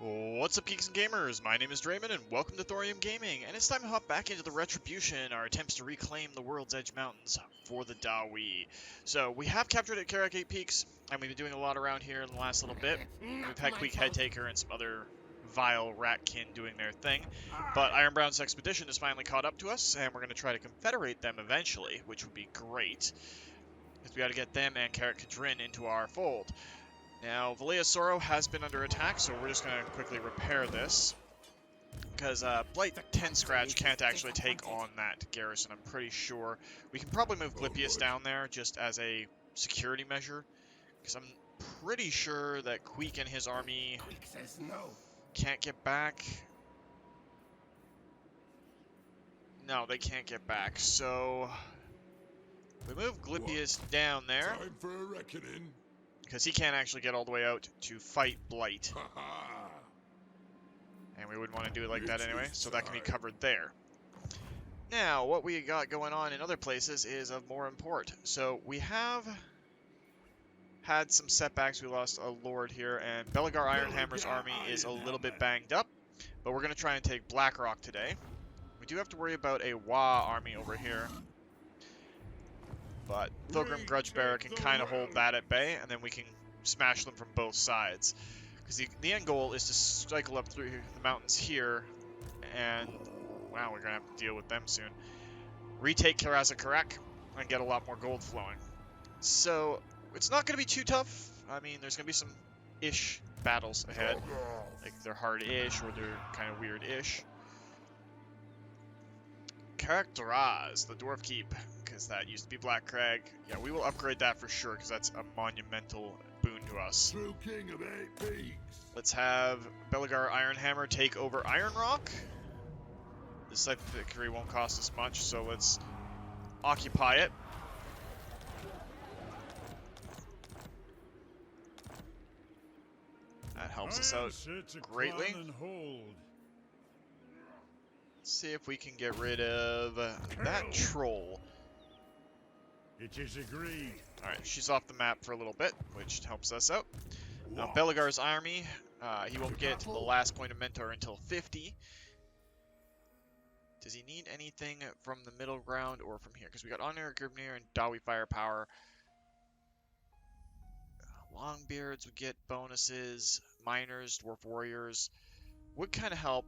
What's up, geeks and gamers? My name is Drementfh, and welcome to Thorium Gaming. And it's time to hop back into the Retribution, our attempts to reclaim the World's Edge Mountains for the Dawi. So, we have captured Karak 8 Peaks, and we've been doing a lot around here in the last little bit. We've had Queek Headtaker and some other vile ratkin doing their thing. But Ironbrown's expedition has finally caught up to us, and we're going to try to confederate them eventually, which would be great. Because we got to get them and Karak Kadrin into our fold. Now, Valea Sorrow has been under attack, so we're just going to quickly repair this. Because Blight 10 Scratch can't actually take on that garrison, I'm pretty sure. We can probably move Glypius down there just as a security measure. Because I'm pretty sure that Queek and his army can't get back. No, they can't get back, so we move Glypius down there. Time for a reckoning. Because he can't actually get all the way out to fight Blight. And we wouldn't want to do it like that anyway, so that can be covered there. Now, what we got going on in other places is of more import. So, we have had some setbacks. We lost a lord here, and Belegar Ironhammer's army is a little bit banged up. But we're going to try and take Blackrock today. We do have to worry about a Wa army over here. But Thorgrim Grudgebearer can kind of hold that at bay, and then we can smash them from both sides. Because the end goal is to cycle up through the mountains here, and wow, we're going to have to deal with them soon. Retake Karak and get a lot more gold flowing. So, it's not going to be too tough. I mean, there's going to be some ish battles ahead. Like, they're hard-ish, or they're kind of weird-ish. Karak the Dwarf Keep, because that used to be Black Crag. Yeah, we will upgrade that for sure, because that's a monumental boon to us. True king of 8 peaks. Let's have Belegar Ironhammer take over Iron Rock. This type of victory won't cost us much, so let's occupy it. That helps us out greatly. See if we can get rid of that troll. It is agreed. Alright, she's off the map for a little bit, which helps us out. Now, Belegar's army, he won't get the last point of Mentor until 50. Does he need anything from the middle ground or from here? Because we got Honor, Grimnir, and Dawi Firepower. Longbeards would get bonuses. Miners, Dwarf Warriors would kind of help.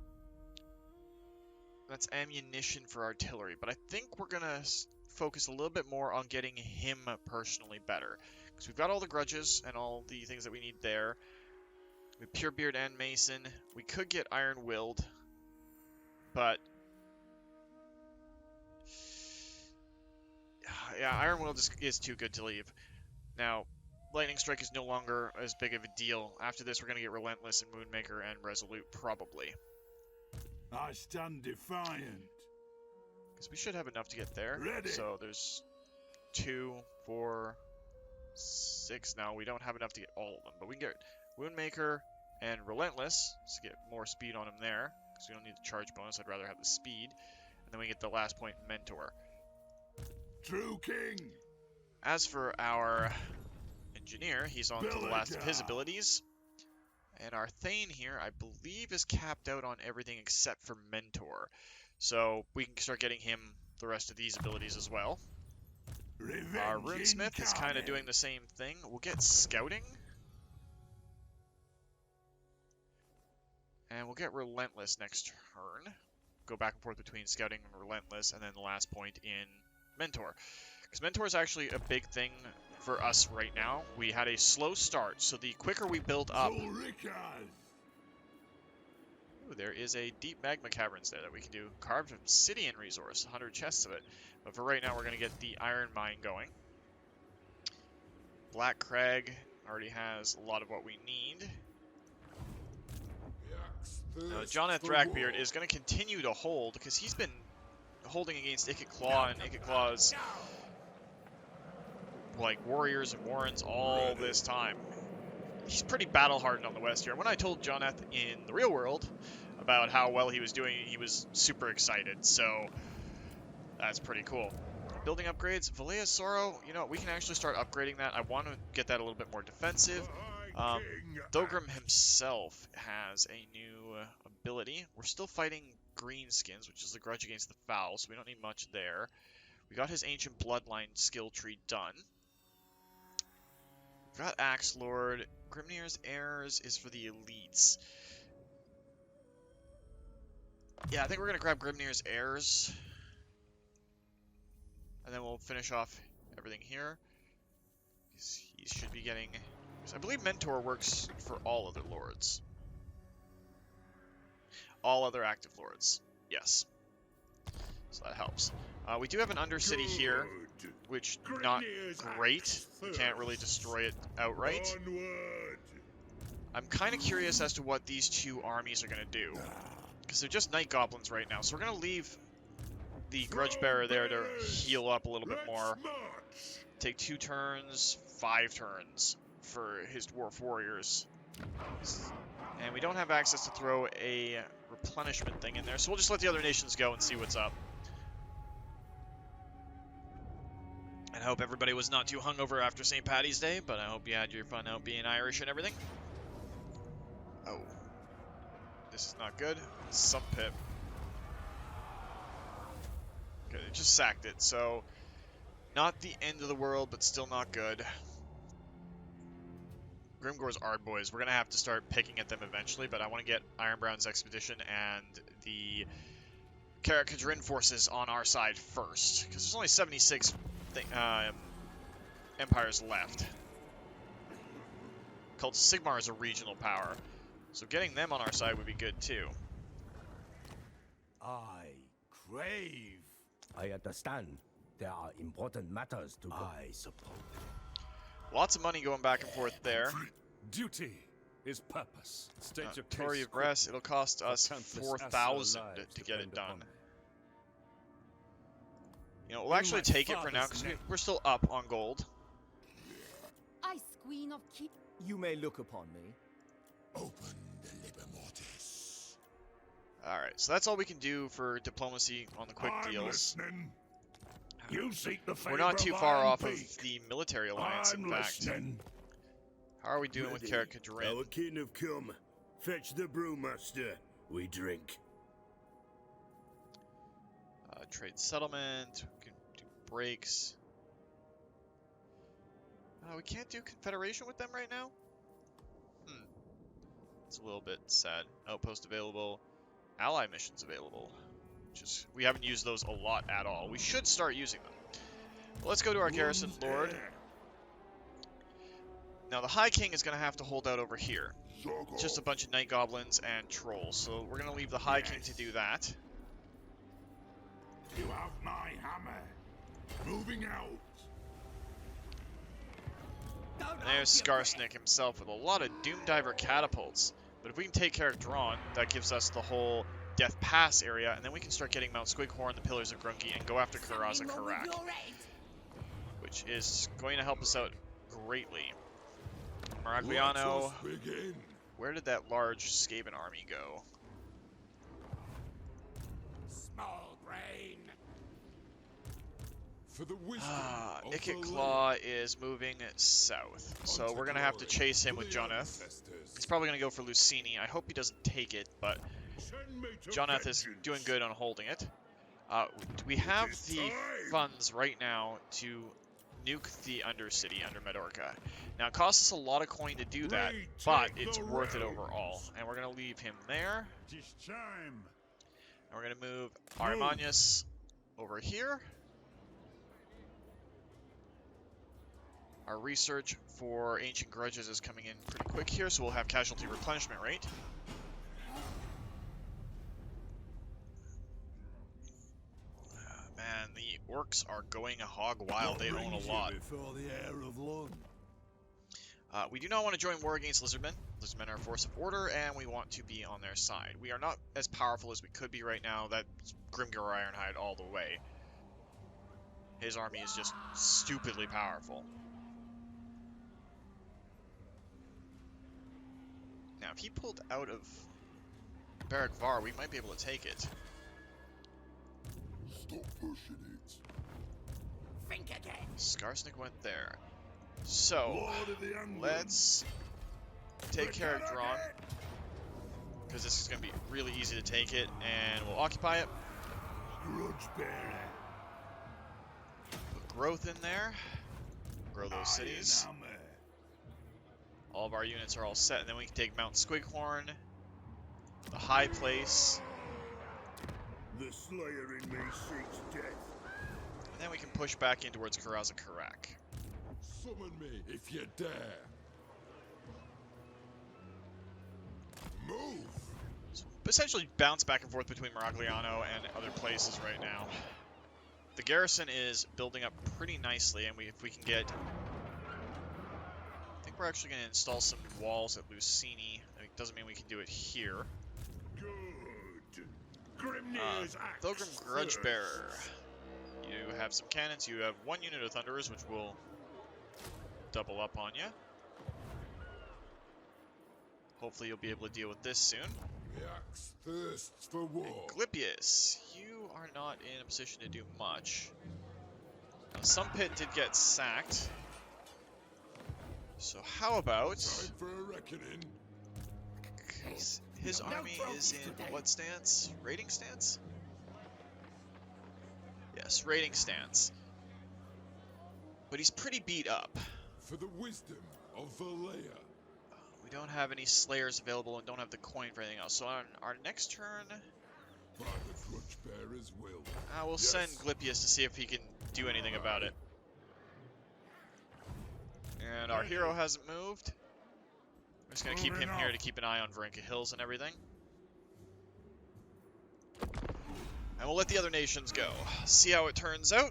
That's ammunition for artillery, but I think we're going to focus a little bit more on getting him personally better. Because we've got all the grudges and all the things that we need there. We have Purebeard and Mason. We could get Iron Willed, but yeah, Iron Willed is too good to leave. Now, Lightning Strike is no longer as big of a deal. After this, we're going to get Relentless and Moonmaker and Resolute, probably. I stand defiant. Because we should have enough to get there. Ready. So there's 2, 4, 6 now. We don't have enough to get all of them. But we can get Moonmaker and Relentless to get more speed on him there. Because we don't need the charge bonus. I'd rather have the speed. And then we get the last point Mentor. True king. As for our Engineer, he's on to the last of his abilities. And our Thane here, I believe, is capped out on everything except for Mentor. So we can start getting him the rest of these abilities as well. Our Runesmith is kind of doing the same thing. We'll get Scouting. And we'll get Relentless next turn. Go back and forth between Scouting and Relentless, and then the last point in Mentor. Because Mentor is actually a big thing for us right now. We had a slow start, so the quicker we build up... Ooh, there is a deep magma caverns there that we can do. Carved obsidian resource, 100 chests of it. But for right now, we're going to get the iron mine going. Black Crag already has a lot of what we need. Now, Joneth Drackbeard is going to continue to hold, because he's been holding against Ikit Claw, and Ikit Claw's like warriors and warrens all this time. He's pretty battle hardened on the west here. When I told Joneth in the real world about how well he was doing, he was super excited. So that's pretty cool. Building upgrades, Valea Sorrow, you know, we can actually start upgrading that. I want to get that a little bit more defensive. Thogrim himself has a new ability. We're still fighting greenskins, which is the grudge against the foul, so we don't need much there. We got his ancient bloodline skill tree done. We've got Axe Lord. Grimnir's Heirs is for the elites. Yeah, I think we're gonna grab Grimnir's Heirs. And then we'll finish off everything here. He should be getting... I believe Mentor works for all other lords. All other active lords. Yes. So that helps. We do have an Undercity here, which not great. You can't really destroy it outright. I'm kind of curious as to what these two armies are going to do. Because they're just Night Goblins right now. So we're going to leave the Grudge Bearer there to heal up a little bit more. Take 2 turns, 5 turns for his Dwarf Warriors. And we don't have access to throw a replenishment thing in there, so we'll just let the other nations go and see what's up. And I hope everybody was not too hungover after St. Paddy's Day, but I hope you had your fun out being Irish and everything. Oh. This is not good. Sump Pit. Okay, they just sacked it, so... Not the end of the world, but still not good. Grimgore's Ardboys. We're going to have to start picking at them eventually, but I want to get Ironbrown's Expedition and the Karak-Kadrin forces on our side first, because there's only 76 empires left. Cult Sigmar is a regional power, so getting them on our side would be good too. I crave. I understand. There are important matters to I suppose. Lots of money going back and forth there. Duty is purpose. State your Tory case of Brest, it'll cost us 4,000 to get it done. You know, we'll actually take it for now because we're still up on gold. Ice Queen of Keep. You may look upon me. Open the Liber Mortis. Alright, so that's all we can do for diplomacy on the quick I'm deals. listening. You seek the favor We're not too of far off Iron of Peak. the military alliance, in I'm fact. listening. How are we doing with Karak-Kadrin? Our kin have come. Fetch the brewmaster. We drink. Trade settlement. We can do breaks. We can't do confederation with them right now? It's a little bit sad. Outpost available. Ally missions available. Just we haven't used those a lot at all. We should start using them. Well, let's go to our garrison lord. Now the High King is going to have to hold out over here. It's just a bunch of Night Goblins and Trolls, so we're going to leave the High King to do that. You have my hammer. Moving out. And there's Skarsnik himself with a lot of Doomdiver catapults. But if we can take care of Drawn, that gives us the whole Death Pass area, and then we can start getting Mount Squighorn, the Pillars of Grunki, and go after Karaza Karak, which is going to help us out greatly. Maragliano, where did that large Skaven army go? Small brain. For the wisdom of Ikit the Claw is moving south, so we're going to have to chase him with Joneth. He's probably going to go for Lucini. I hope he doesn't take it, but Joneth is doing good on holding it. We have the funds right now to nuke the Undercity under Medorca. Now, it costs us a lot of coin to do that, but it's worth it overall. And we're going to leave him there. And we're going to move Armanius over here. Our research for Ancient Grudges is coming in pretty quick here, so we'll have casualty replenishment rate. Man, the orcs are going hog wild. They own a lot. We do not want to join war against Lizardmen. Lizardmen are a force of order, and we want to be on their side. We are not as powerful as we could be right now. That's Grimgor Ironhide all the way. His army is just stupidly powerful. Now, if he pulled out of Barrack Var, we might be able to take it. Stop pushing it. Think again. Skarsnik went there. So, let's take care of Drawn, because this is going to be really easy to take it, and we'll occupy it. Grudge bearer. Put growth in there. Grow those cities. Iron hammer. All of our units are all set, and then we can take Mount Squighorn, the High Place, The slayer in me seeks death. and then we can push back in towards Karaz-a-Karak. Summon me if you dare. Move. So essentially bounce back and forth between Miragliano and other places right now. The garrison is building up pretty nicely, and if we can get... I think we're actually going to install some walls at Lucini. It doesn't mean we can do it here. Good. Grimnir's axe Thogrim first. Grudgebearer. You have some cannons. You have one unit of Thunderers, which will double up on you. Hopefully you'll be able to deal with this soon. The axe thirsts for war. Glypius, you are not in a position to do much. Now, some pit did get sacked. So how about... Time for a reckoning. His army is in what stance? Raiding stance? Yes, raiding stance. But he's pretty beat up. For the wisdom of Valea. We don't have any Slayers available and don't have the coin for anything else. So on our next turn, By the grudge bearer's will. we'll send Glypius to see if he can do anything about it. And our hero hasn't moved. We're just going to keep him here to keep an eye on Varenka Hills and everything. And we'll let the other nations go. See how it turns out.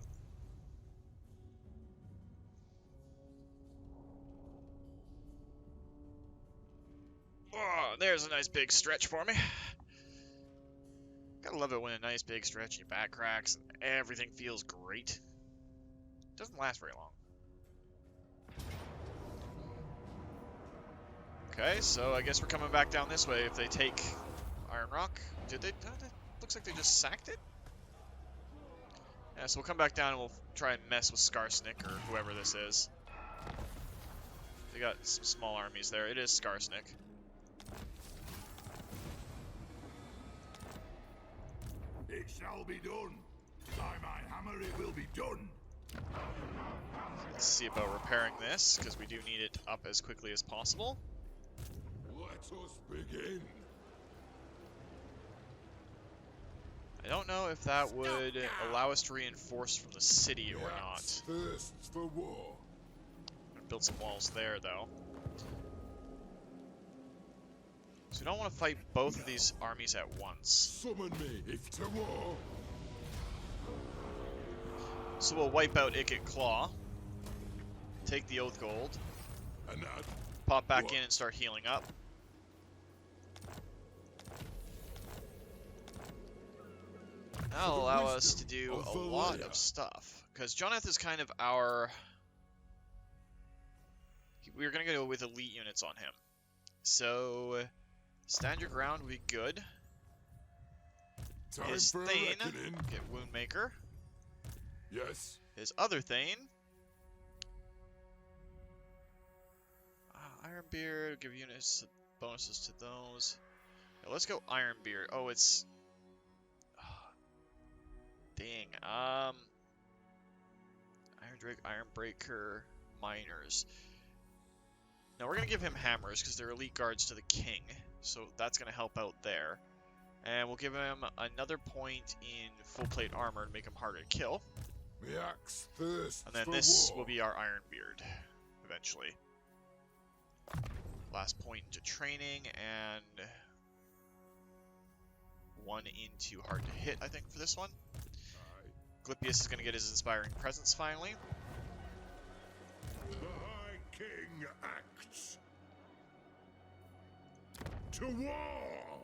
Oh, there's a nice big stretch for me. Gotta love it when a nice big stretch, your back cracks, and everything feels great. Doesn't last very long. Okay, so I guess we're coming back down this way if they take Iron Rock. Did they? Looks like they just sacked it. Yeah, so we'll come back down and we'll try and mess with Skarsnik or whoever this is. They got some small armies there. It is Skarsnik. It shall be done. By my hammer it will be done. Let's see about repairing this, because we do need it up as quickly as possible. Let us begin. I don't know if that would allow us to reinforce from the city or not. Thirsts for war. Build some walls there, though. So we don't want to fight both of these armies at once. Summon me if to war. So we'll wipe out Ikit Claw, take the Oath Gold, And that pop back in and start healing up. That'll allow us to do a lot of stuff. Because Joneth is kind of our... We're going to go with elite units on him. So, stand your ground would be good. time His for a Thane, reckoning. get Woundmaker. Yes. His other Thane, Ironbeard, give units bonuses to those. Now let's go Ironbeard. Oh, it's... dang. Iron Drake, Ironbreaker, Miners. Now we're going to give him hammers because they're elite guards to the king. So that's going to help out there. And we'll give him another point in full plate armor to make him harder to kill. The axe thirsts And then for this war. will be our Ironbeard, eventually. Last point into training, and one into hard to hit, I think, for this one. Glypius is going to get his Inspiring Presence finally. The High King acts. To war.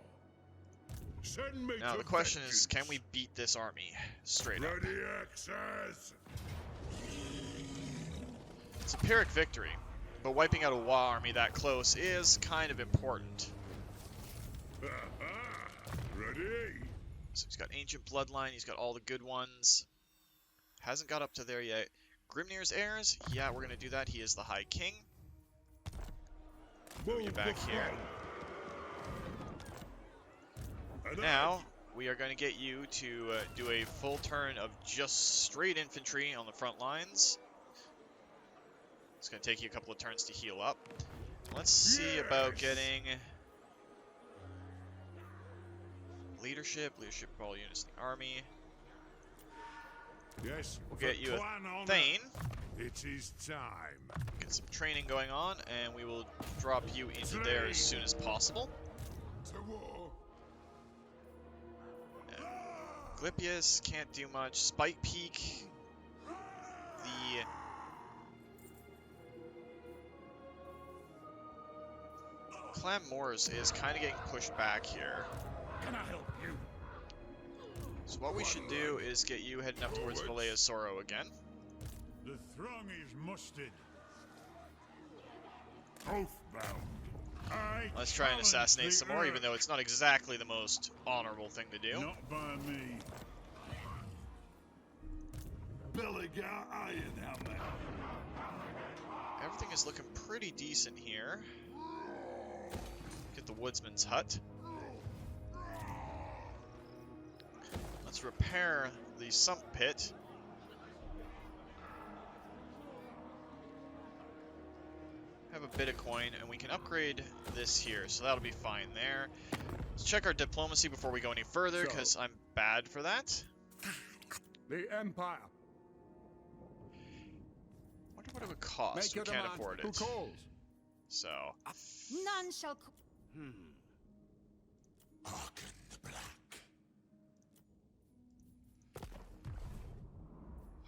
Send me Now to the question is, vengeance. can we beat this army straight up? Ready access. It's a Pyrrhic victory, but wiping out a Wa army that close is kind of important. Ready. So he's got Ancient Bloodline, he's got all the good ones. Hasn't got up to there yet. Grimnir's heirs, yeah, we're going to do that. He is the High King. Move you back here. Now, we are going to get you to do a full turn of just straight infantry on the front lines. It's going to take you a couple of turns to heal up. Let's see about getting leadership of all units in the army. Yes. We'll get you a Thane. It is time. Get some training going on, and we will drop you into there as soon as possible. To war. Glypius can't do much. Spike Peak. The Clan Moors is kind of getting pushed back here. Can I help you? So what we should do is get you heading up towards Valea Sorrow again. The throng is mustered. Oathbound. Let's try and assassinate some more, even though it's not exactly the most honorable thing to do. Not by me. Belligar Ironhammer. Everything is looking pretty decent here. Get the Woodsman's Hut. Let's repair the sump pit. Have a bit of coin, and we can upgrade this here, so that'll be fine there. Let's check our diplomacy before we go any further, because I'm bad for that. The Empire. Wonder what it would cost. We can't afford it. Who calls? So, None shall. Hearken the black.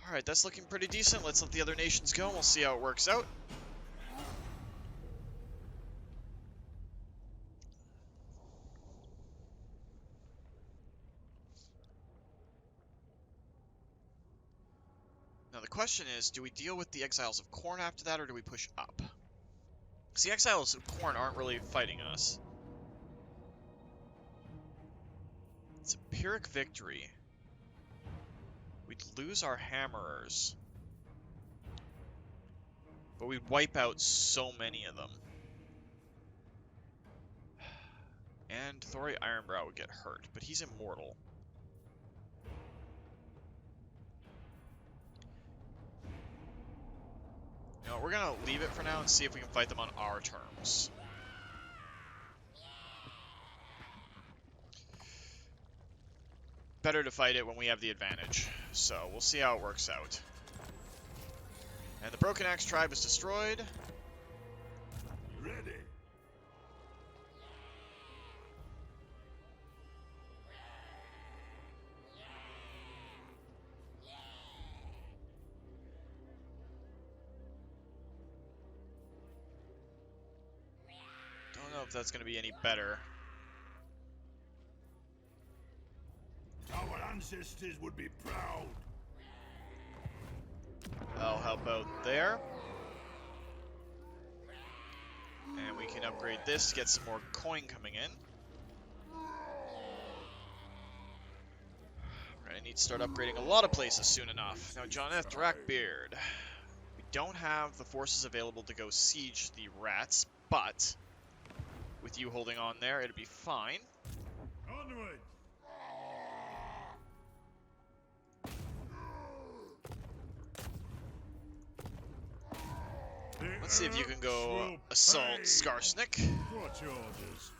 alright, that's looking pretty decent. Let's let the other nations go, and we'll see how it works out. Now the question is, do we deal with the Exiles of Khorne after that, or do we push up? Because the Exiles of Khorne aren't really fighting us. It's a Pyrrhic victory. We'd lose our Hammerers. But we'd wipe out so many of them. And Thori Ironbrow would get hurt, but he's immortal. No, we're gonna leave it for now and see if we can fight them on our terms. Better to fight it when we have the advantage. So, we'll see how it works out. And the Broken Axe tribe is destroyed. Ready. Don't know if that's going to be any better. Our ancestors would be proud. I'll help out there. And we can upgrade this to get some more coin coming in. We're going to need to start upgrading a lot of places soon enough. Now, Joneth, Drakbeard. We don't have the forces available to go siege the rats, but with you holding on there, it'll be fine. Onward. Let's see if you can go assault Skarsnik. What's your orders?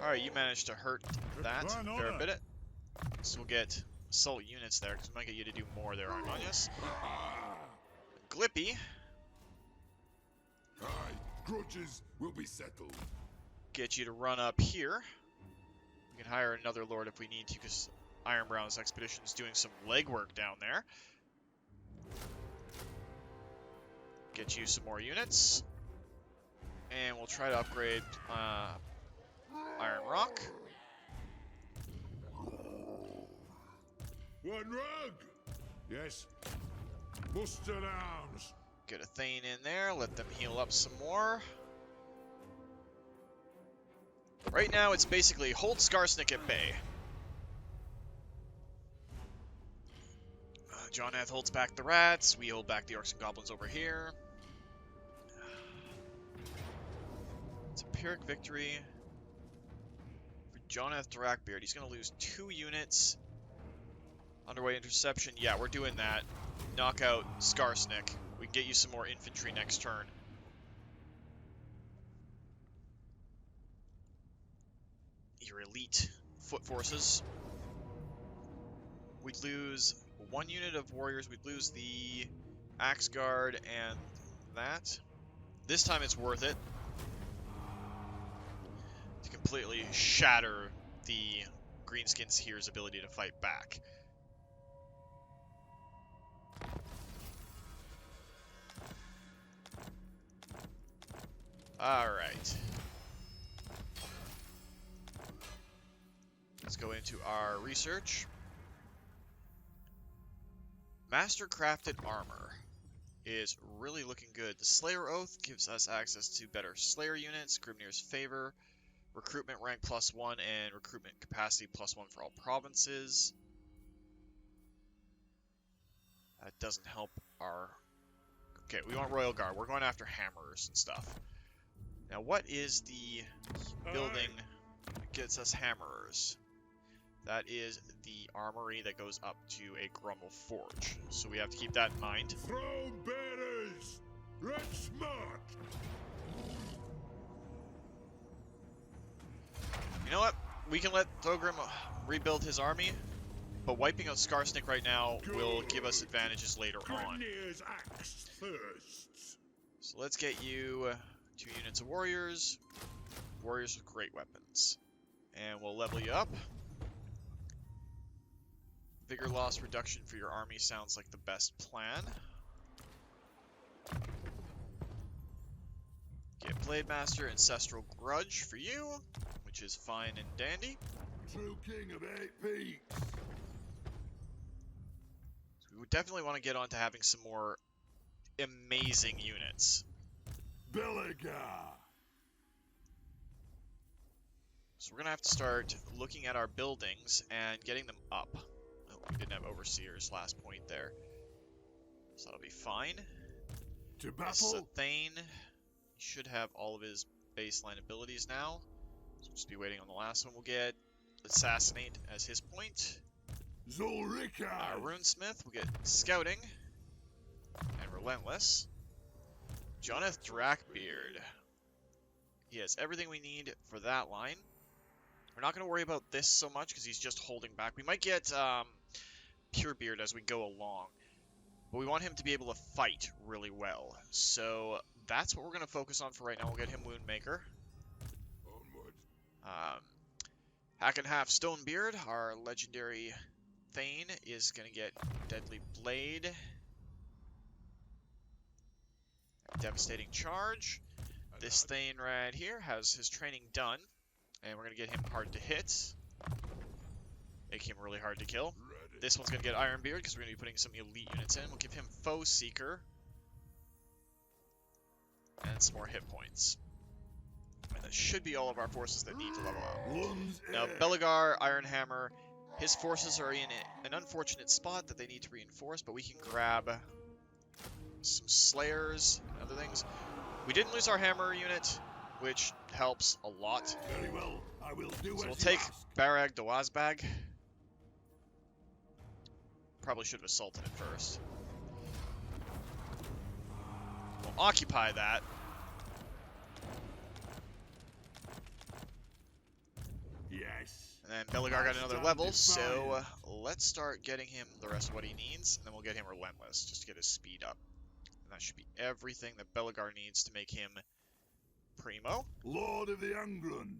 Alright, you managed to hurt that a fair bit. So we'll get assault units there, because we might get you to do more there, Armanius. Glippy. Aye, grudges will be settled. Get you to run up here. We can hire another lord if we need to, because Ironbrow's expedition is doing some legwork down there. Get you some more units. And we'll try to upgrade Iron Rock. One rug. Yes. Muster arms. Get a Thane in there, let them heal up some more. Right now, it's basically hold Skarsnik at bay. Joneth holds back the rats, we hold back the orcs and goblins over here. Pyrrhic victory for Joneth Drakbeard. He's going to lose 2 units. Underway interception. Yeah, we're doing that. Knock out Skarsnik. We can get you some more infantry next turn. Your elite foot forces. We'd lose 1 unit of warriors. We'd lose the Axe Guard and that. This time it's worth it to completely shatter the Greenskins here's ability to fight back. Alright. Let's go into our research. Master crafted armor is really looking good. The Slayer Oath gives us access to better Slayer units, Grimnir's Favor, recruitment rank +1, and recruitment capacity +1 for all provinces. That doesn't help our... Okay, we want Royal Guard. We're going after hammers and stuff. Now, what is the building that gets us hammerers? That is the armory that goes up to a Grummel Forge. So we have to keep that in mind. Throne bearers, let's march. You know what? We can let Thorgrim rebuild his army, but wiping out Skarsnik right now will give us advantages later on. Grimnir's axe thirsts. So let's get you 2 units of warriors. Warriors with great weapons. And we'll level you up. Vigor loss reduction for your army sounds like the best plan. Get Blade Master, Ancestral Grudge for you, which is fine and dandy. True king of 8 peaks. So we would definitely want to get on to having some more amazing units. Belagar. So we're going to have to start looking at our buildings and getting them up. Oh, we didn't have Overseers last point there. So that'll be fine. To This is a battle. Thane. He should have all of his baseline abilities now. So we'll just be waiting on the last one. We'll get Assassinate as his point. Zulrika. Runesmith, we'll get Scouting. And Relentless. Joneth Drakbeard. He has everything we need for that line. We're not going to worry about this so much because he's just holding back. We might get Purebeard as we go along. But we want him to be able to fight really well. So that's what we're going to focus on for right now. We'll get him Woundmaker. Onward. Hack and Half Stonebeard, our legendary Thane, is going to get Deadly Blade. Devastating Charge. This Thane right here has his training done. And we're going to get him hard to hit. Make him really hard to kill. Ready. This one's going to get Ironbeard because we're going to be putting some elite units in. We'll give him Foe Seeker. And some more hit points. And that should be all of our forces that need to level up. Lun's Now, heir. Belagar, Ironhammer, his forces are in an unfortunate spot that they need to reinforce, but we can grab some Slayers and other things. We didn't lose our Hammer unit, which helps a lot. Very well. I will do So as we'll you take ask. Barag Dawazbag. Probably should have assaulted it first. We'll occupy that. Yes. And then Belagar got another level, so let's start getting him the rest of what he needs, and then we'll get him Relentless, just to get his speed up. And that should be everything that Belagar needs to make him primo. Lord of the Angrund.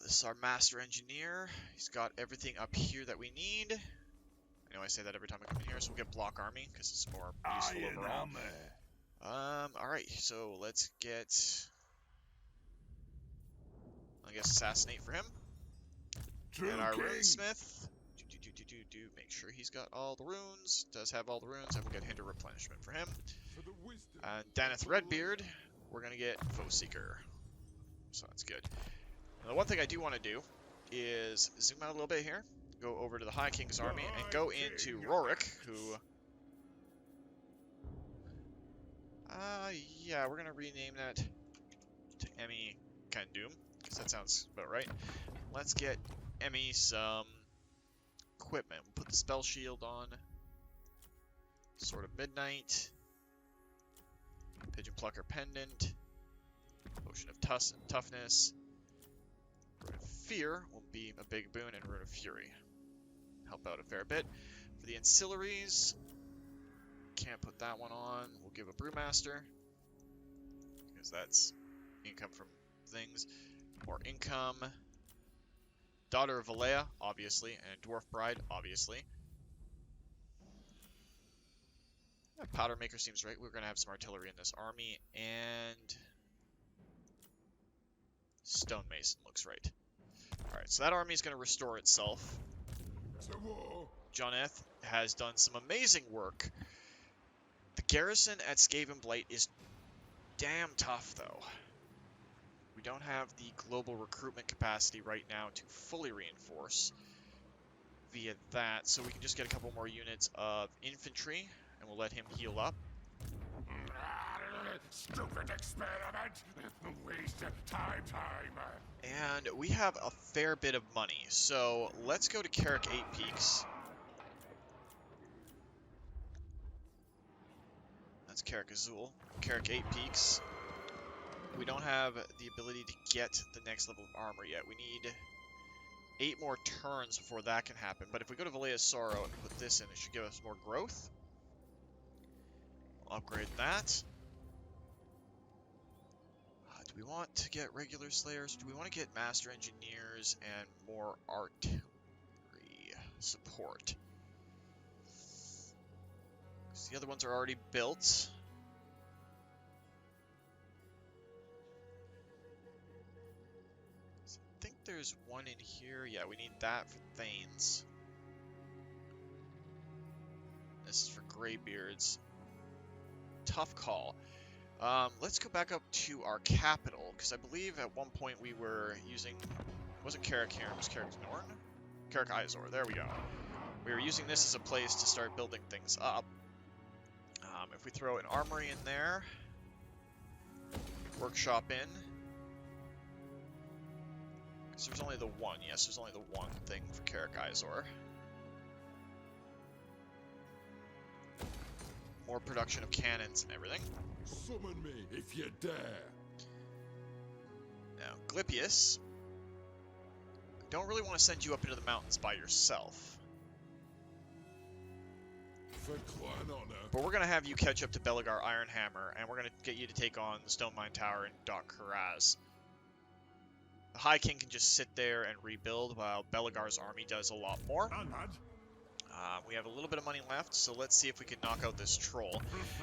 This is our Master Engineer. He's got everything up here that we need. I know I say that every time I come in here, so we'll get Block Army, because it's more useful Iron overall. Hammer. Alright, so let's get... I guess Assassinate for him. True And our king. Runesmith. Make sure he's got all the runes. Does have all the runes, and we'll get Hinder Replenishment for him. For the wisdom. And Daneth Redbeard, we're going to get Foe Seeker. So that's good. Now, the one thing I do want to do is zoom out a little bit here. Go over to the High King's army and go into Rorik, who... yeah, we're going to rename that to Emmy kind of doom, because that sounds about right. Let's get Emmy some equipment. We'll put the spell shield on. Sword of Midnight. Pigeon Plucker Pendant. Potion of Toughness. Rune of Fear will be a big boon, and Rune of Fury. Help out a fair bit. For the ancillaries, can't put that one on. We'll give a Brewmaster, because that's income from things. More income. Daughter of Valea, obviously, and Dwarf Bride, obviously. Yeah, Powder Maker seems right. We're going to have some artillery in this army, and Stonemason looks right. Alright, so that army is going to restore itself. To war. Joneth has done some amazing work. The garrison at Skavenblight is damn tough, though. We don't have the global recruitment capacity right now to fully reinforce via that, so we can just get a couple more units of infantry, and we'll let him heal up. Stupid experiment! Waste of time. And we have a fair bit of money, so let's go to Carrick 8 Peaks. That's Carrick Azul. Carrick 8 Peaks. We don't have the ability to get the next level of armor yet. We need 8 more turns before that can happen. But if we go to Valea's Sorrow and put this in, it should give us more growth. We'll upgrade that. Do we want to get regular Slayers? Do we want to get Master Engineers and more artillery support? Because the other ones are already built. I think there's one in here. Yeah, we need that for Thanes. This is for Greybeards. Tough call. Let's go back up to our capital, because I believe at one point we were using... It wasn't Carrick here, it was Carrick Norn? Carrick Izor, there we go. We were using this as a place to start building things up. If we throw an armory in there, workshop in, because there's only the one, yes, there's only the one thing for Carrick Izor. More production of cannons and everything. Summon me if you dare. Now, Glypius, I don't really want to send you up into the mountains by yourself. For clan honor. But we're going to have you catch up to Belegar Ironhammer, and we're going to get you to take on the Stone Mine Tower and Dock Karaz. The High King can just sit there and rebuild, while Belegar's army does a lot more. We have a little bit of money left, so let's see if we can knock out this troll.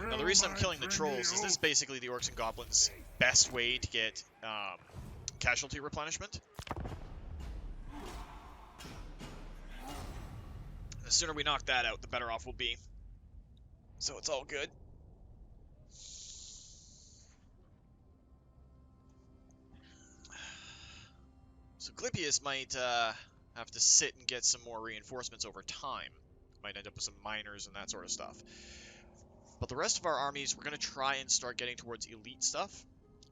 Now, the reason I'm killing the trolls is this is basically the Orcs and Goblins' best way to get casualty replenishment. The sooner we knock that out, the better off we'll be. So it's all good. So Glypius might have to sit and get some more reinforcements over time. Might end up with some miners and that sort of stuff. But the rest of our armies, we're going to try and start getting towards elite stuff.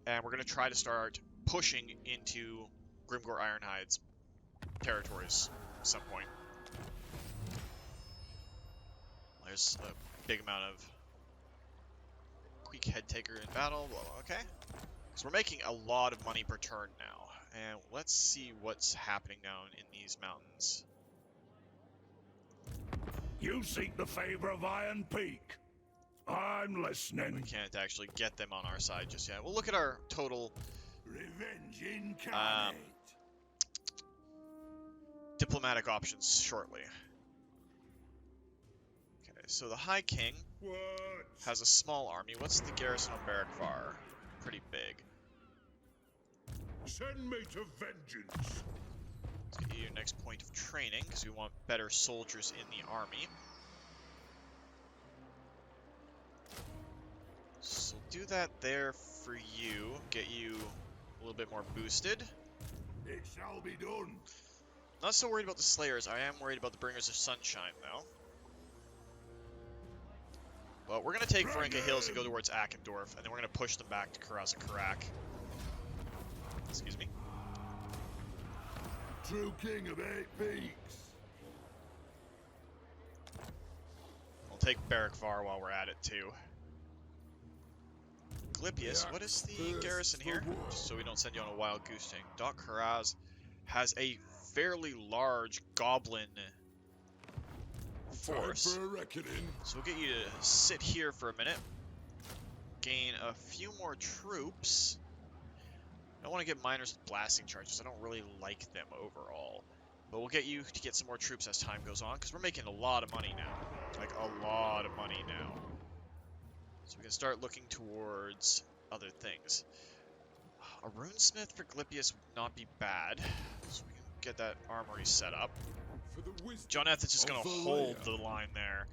And we're going to try to start pushing into Grimgor Ironhide's territories at some point. There's a big amount of Queek Head Taker in battle. Okay. So we're making a lot of money per turn now. And let's see what's happening down in these mountains. You seek the favor of Iron Peak. I'm listening. We can't actually get them on our side just yet. We'll look at our total Revenge incarnate. diplomatic options shortly. Okay, so the High King has a small army. What's the garrison on Barakvar? Pretty big. Send me to vengeance. Let's get you your next point of training, because we want better soldiers in the army. So do that there for you. Get you a little bit more boosted. It shall be done. Not so worried about the Slayers. I am worried about the Bringers of Sunshine, though. But we're going to take Varenka Hills and go towards Akendorf, and then we're going to push them back to Karaz and Karak. Excuse me. True king of 8 peaks. We'll take Barrackvar while we're at it too. Glypius, what is the garrison here? Just so we don't send you on a wild goose thing. Doc Haraz has a fairly large goblin force. Time for a reckoning. So we'll get you to sit here for a minute. Gain a few more troops. I don't want to get miners with blasting charges. I don't really like them overall. But we'll get you to get some more troops as time goes on, because we're making a lot of money now. Like, a lot of money now. So we can start looking towards other things. A runesmith for Glypius would not be bad. So we can get that armory set up. For the wisdom Joneth is just going to of hold Thorium. the line there.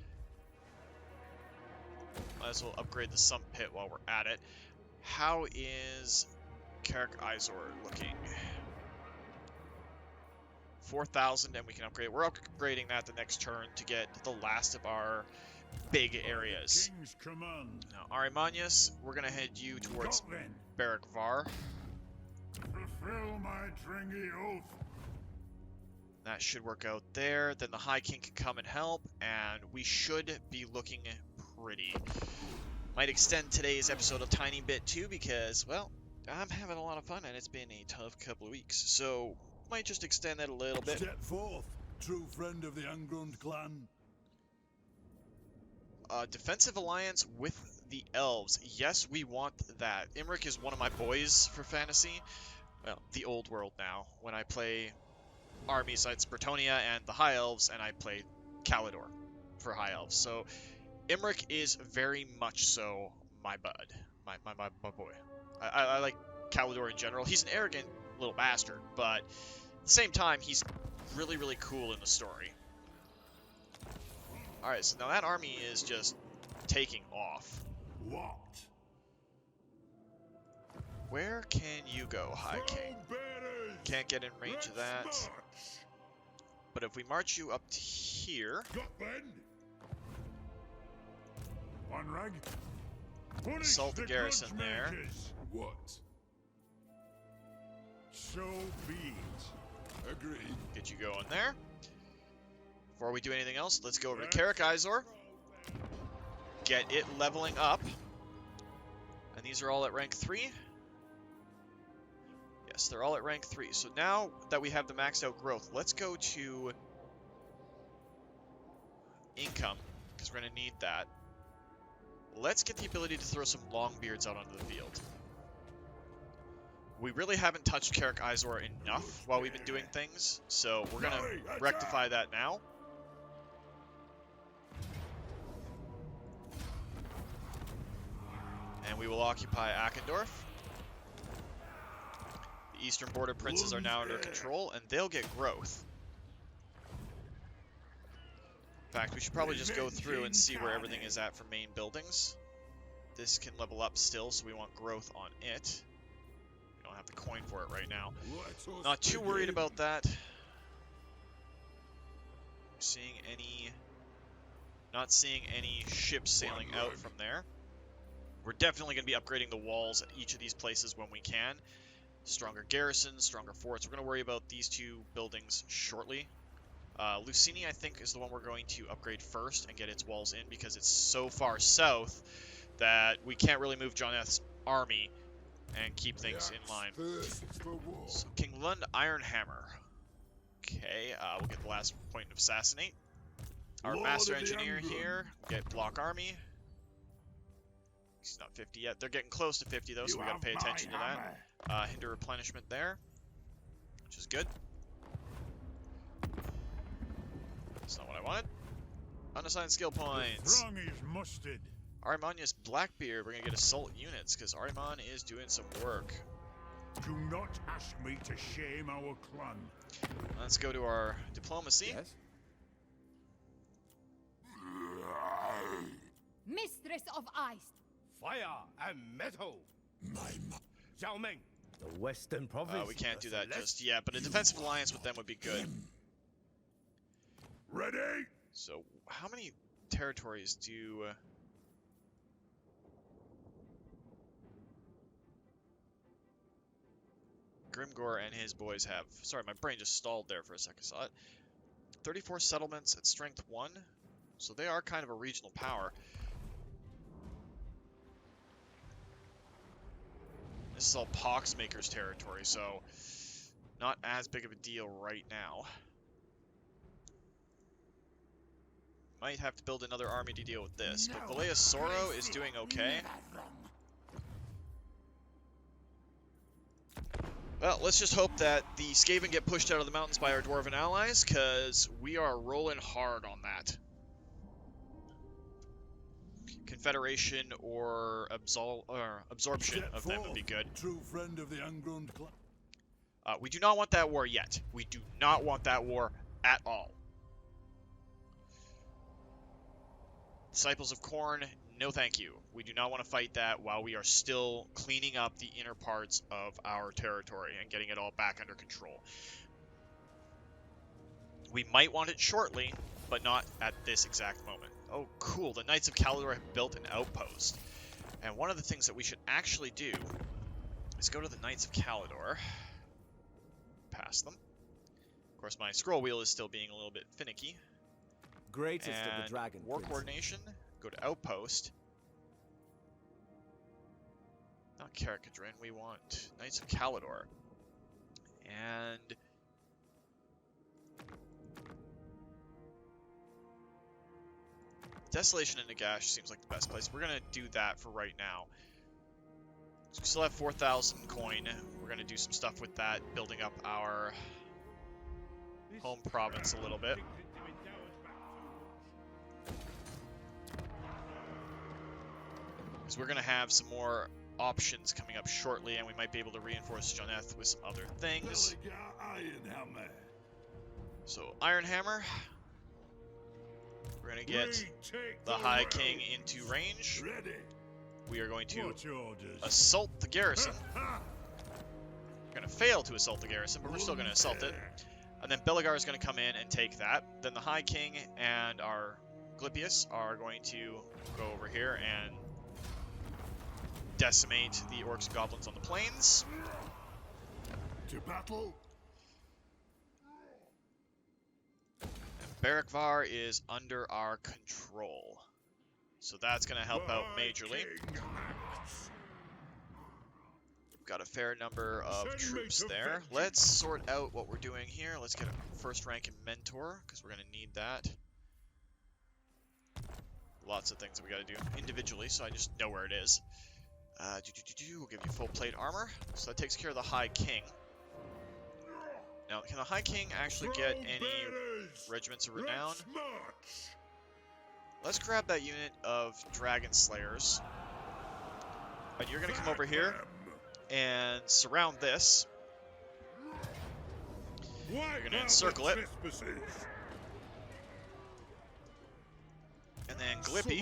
Might as well upgrade the sump pit while we're at it. How is Karak Izor looking? 4,000 and we can upgrade. We're upgrading that the next turn to get the last of our big areas. King's command. Now, Arimanius, we're going to head you towards Got then. Barrackvar. Fulfill my dringy oath. That should work out there. Then the High King can come and help, and we should be looking pretty. Might extend today's episode a tiny bit too, because, well, I'm having a lot of fun, and it's been a tough couple of weeks. So, might just extend that a little bit. Step forth, true friend of the Ungrund clan. Defensive alliance with the elves. Yes, we want that. Imric is one of my boys for fantasy. Well, the old world now. When I play armies, it's Bretonnia and the High Elves, and I play Kalidor for High Elves. So, Imric is very much so my bud. My boy. I like Kalidor in general. He's an arrogant little bastard, but at the same time, he's really, really cool in the story. Alright, so now that army is just taking off. What? Where can you go, High King? Bearers, Can't get in range of that. let's march. But if we march you up to here, Got then. One rag. Punish Assault the garrison grudge there. makers. What? So be it. Agreed. get you going there. Before we do anything else, let's go over to Karak Izor. Get it leveling up. And these are all at rank 3. Yes, they're all at rank 3. So now that we have the maxed out growth, let's go to income, because we're going to need that. Let's get the ability to throw some Longbeards out onto the field. We really haven't touched Karak Izor enough while we've been doing things, so we're going to rectify that now. And we will occupy Akendorf. The eastern border princes are now under control, and they'll get growth. In fact, we should probably just go through and see where everything is at for main buildings. This can level up still, so we want growth on it. We don't have the coin for it right now. Not too worried about that. Not seeing any ships sailing out from there. We're definitely going to be upgrading the walls at each of these places when we can. Stronger garrisons, stronger forts. We're going to worry about these two buildings shortly. Lucini, I think, is the one we're going to upgrade first and get its walls in, because it's so far south that we can't really move Joneth's army and keep things in line. So King Lund Ironhammer. Okay, we'll get the last point of assassinate. Our master engineer here, get block army. He's not 50 yet. They're getting close to 50 though, so we gotta pay attention to that. Hinder replenishment there, which is good. That's not what I wanted. Unassigned skill points. Arimanius Blackbeard, we're gonna get assault units, because Ariman is doing some work. Do not ask me to shame our clan. Let's go to our diplomacy. Yes? Mistress of Ice. Fire and metal. My Xiao Ming. The Western Province. We can't do that just yet, but a defensive alliance with them would be good. ready. So, how many territories do... Grimgor and his boys have. Sorry, my brain just stalled there for a second. Saw it. 34 settlements at strength 1. So they are kind of a regional power. This is all Poxmaker's territory, so not as big of a deal right now. Might have to build another army to deal with this, but Valea Soro is doing okay. Well, let's just hope that the Skaven get pushed out of the mountains by our Dwarven allies, because we are rolling hard on that. Confederation or absorption of them would be good. True friend of the ungrown We do not want that war yet. We do not want that war at all. Disciples of Khorne, no thank you. We do not want to fight that while we are still cleaning up the inner parts of our territory and getting it all back under control. We might want it shortly, but not at this exact moment. Oh, cool. The Knights of Kalador have built an outpost. And one of the things that we should actually do is go to the Knights of Kalador. Pass them. Of course, my scroll wheel is still being a little bit finicky. Greatest And of the dragon war prince. coordination, go to outpost. Not Karakadrin, we want Knights of Kalador. And Desolation and Nagash seems like the best place. We're gonna do that for right now. So we still have 4,000 coin. We're gonna do some stuff with that, building up our home province a little bit. Because we're going to have some more options coming up shortly, and we might be able to reinforce Joneth with some other things. So, Iron Hammer. We're going to get the High King into range. We are going to assault the garrison. We're going to fail to assault the garrison, but we're still going to assault it. And then Belegar is going to come in and take that. Then the High King and our Glypius are going to go over here and decimate the orcs and goblins on the plains. To battle. And Barakvar is under our control. So that's going to help out majorly. We've got a fair number of troops there. Let's sort out what we're doing here. Let's get a first rank in Mentor, because we're going to need that. Lots of things that we got to do individually, so I just know where it is. We'll give you full plate armor. So that takes care of the High King. Now, can the High King actually get any regiments of renown? Let's grab that unit of Dragon Slayers. And you're going to come over here and surround this. You're going to encircle it. And then Glippy,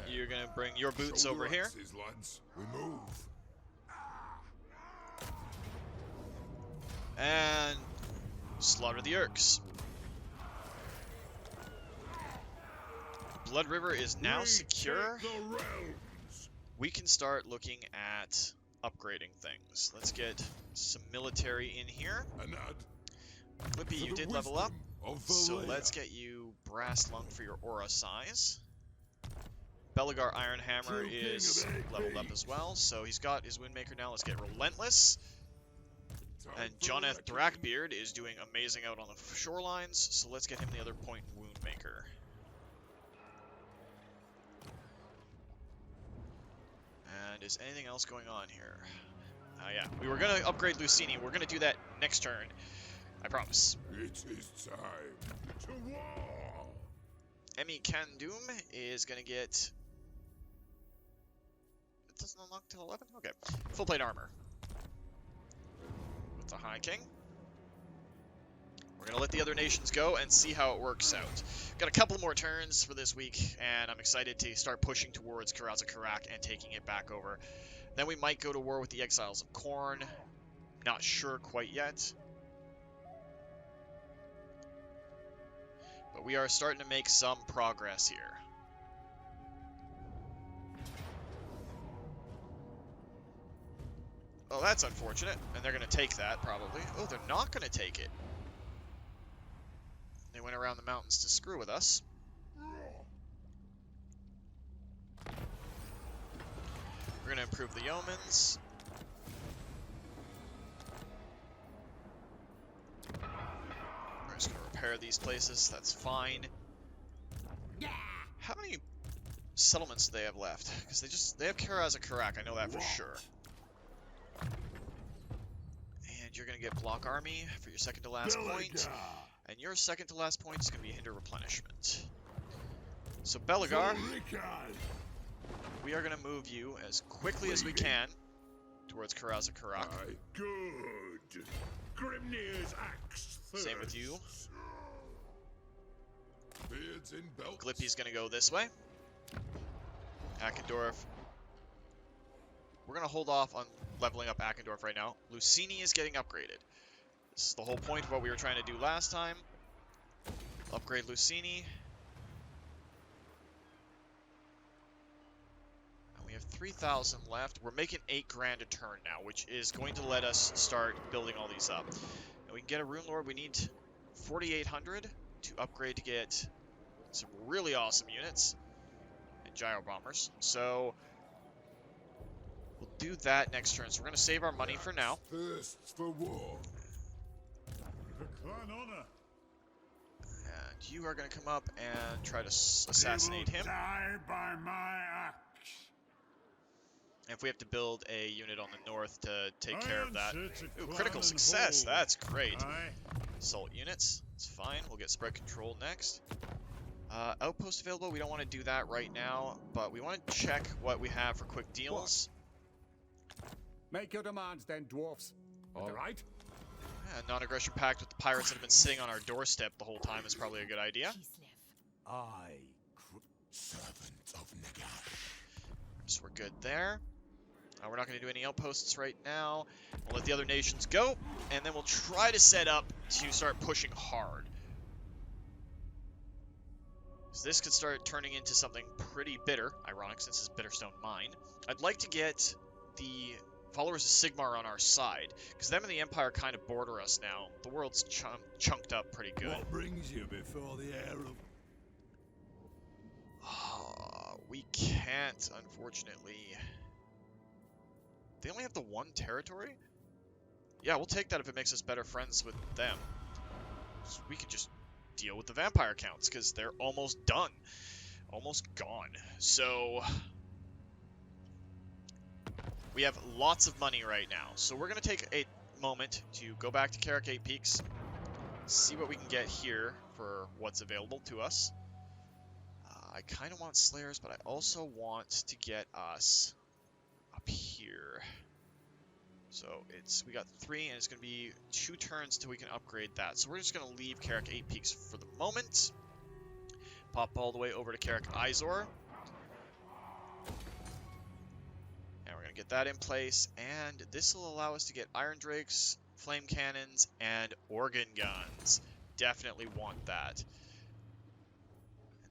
you're going to bring your boots over here. We move. And slaughter the Urks. Blood River is now secure. We can start looking at upgrading things. Let's get some military in here. Glippy, you did level up. So let's get you Brass Lung for your aura size. Belegar Iron Hammer is leveled up as well, so he's got his Windmaker now. Let's get Relentless. And Joneth Thrackbeard is doing amazing out on the shorelines, so let's get him the other point Woundmaker. And is anything else going on here? Yeah, we were going to upgrade Lucini. We're going to do that next turn. I promise. It is time to war. Emmy Kandum is going to get... It doesn't unlock till 11? Okay. Full plate armor. With the High King. We're going to let the other nations go and see how it works out. Got a couple more turns for this week, and I'm excited to start pushing towards Karaza Karak and taking it back over. Then we might go to war with the Exiles of Khorne. Not sure quite yet. But we are starting to make some progress here. Well, that's unfortunate, and they're going to take that, probably. Oh, they're not going to take it. They went around the mountains to screw with us. We're going to improve the Yeomans. We're just going to repair these places. That's fine. How many settlements do they have left? Because they have Karaz Karak, I know that for sure. And you're going to get Block Army for your second to last point. And your second to last point is going to be Hinder Replenishment. So Belagar, we are going to move you as quickly as we can towards Karaz Karak. Good. Grimnir's axe. Same with you. Beards in belts. Glippy's going to go this way. Akendorf. We're going to hold off on leveling up Akendorf right now. Lucini is getting upgraded. This is the whole point of what we were trying to do last time. Upgrade Lucini. And we have 3,000 left. We're making 8 grand a turn now, which is going to let us start building all these up. And we can get a Rune Lord. We need 4,800 to upgrade to get some really awesome units. And Gyro Bombers. So we'll do that next turn. So we're going to save our money for now. Thirsts for war. The clan honor. And you are going to come up and try to assassinate him. Die by my axe. And if we have to build a unit on the north to take care of that. Iron City Ooh, clan critical and success. hold. That's great. Aye. Assault units. It's fine. We'll get spread control next. Outpost available. We don't want to do that right now, but we want to check what we have for quick deals. Make your demands then, dwarfs. All right? Non-aggression pact with the pirates that have been sitting on our doorstep the whole time is probably a good idea. Servant of Nagash. So we're good there. We're not going to do any outposts right now. We'll let the other nations go, and then we'll try to set up to start pushing hard. So this could start turning into something pretty bitter, ironic since it's Bitterstone Mine. I'd like to get the followers of Sigmar on our side, because them and the Empire kind of border us now. The world's chunked up pretty good. What brings you before the heir of... We can't, unfortunately. They only have the one territory? Yeah, we'll take that if it makes us better friends with them. So we could just deal with the vampire counts, because they're almost done. Almost gone. So we have lots of money right now. So we're going to take a moment to go back to Karak 8 Peaks, see what we can get here for what's available to us. I kind of want Slayers, but I also want to get us up here. So we got 3, and it's going to be 2 turns till we can upgrade that. So we're just going to leave Karak 8 Peaks for the moment. Pop all the way over to Karak Izor. And we're going to get that in place. And this will allow us to get Iron Drakes, Flame Cannons, and Organ Guns. Definitely want that.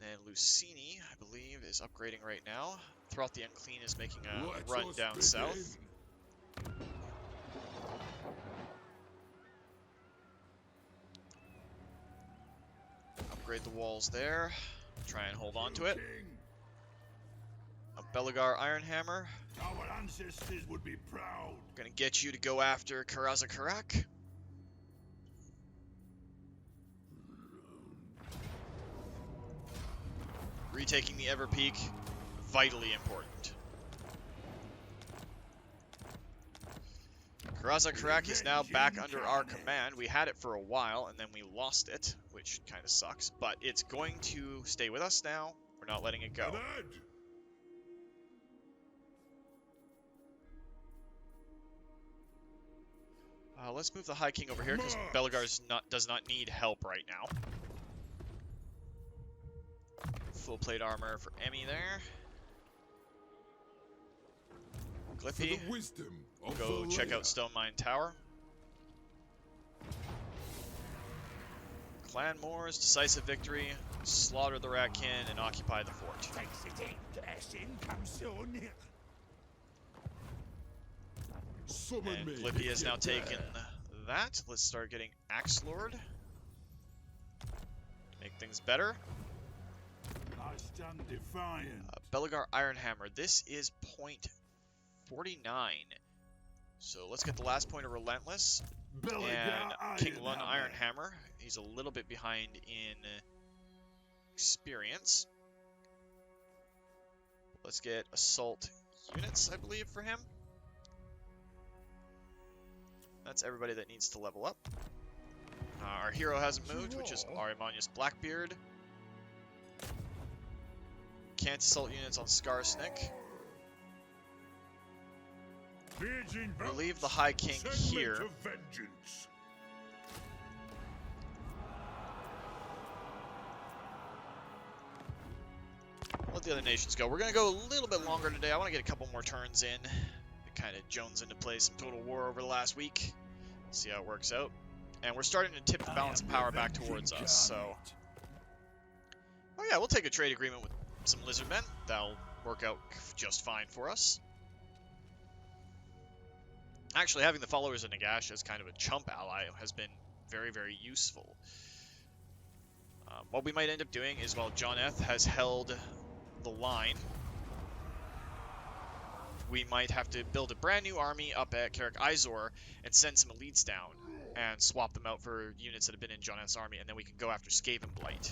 And then Lucini, I believe, is upgrading right now. Throughout the Unclean is making a run down south. Upgrade the walls there. Try and hold on to it. A Belagar Ironhammer. Our ancestors would be proud. Gonna get you to go after Karaz Karak. Retaking the Everpeak, vitally important. Karaz Karak is now back under our command. We had it for a while, and then we lost it, which kind of sucks. But it's going to stay with us now. We're not letting it go. Let's move the High King over here, because Belagar does not need help right now. Full plate armor for Emmy there. Glippy, go check out Stone Mine Tower. Clan Moors, decisive victory, slaughter the Ratkin, and occupy the fort. Summon And me Glippy if has you now dare. taken that. Let's start getting Axe Lord. Make things better. I stand defiant. Belagar Ironhammer. This is point 49. So let's get the last point of Relentless. And King Lun Ironhammer. He's a little bit behind in experience. Let's get Assault units, I believe, for him. That's everybody that needs to level up. Our hero hasn't moved, which is Arimanius Blackbeard. Can't assault units on Skarsnik. We'll leave the High King here. Let the other nations go. We're going to go a little bit longer today. I want to get a couple more turns in. Kind of Jones into play some Total War over the last week. See how it works out. And we're starting to tip the balance of power back towards us, so... Oh yeah, we'll take a trade agreement with some Lizardmen. That'll work out just fine for us. Actually, having the followers of Nagash as kind of a chump ally has been very, very useful. What we might end up doing is, while Joneth has held the line, we might have to build a brand new army up at Karak Izor and send some elites down and swap them out for units that have been in Joneth's army, and then we can go after Skavenblight.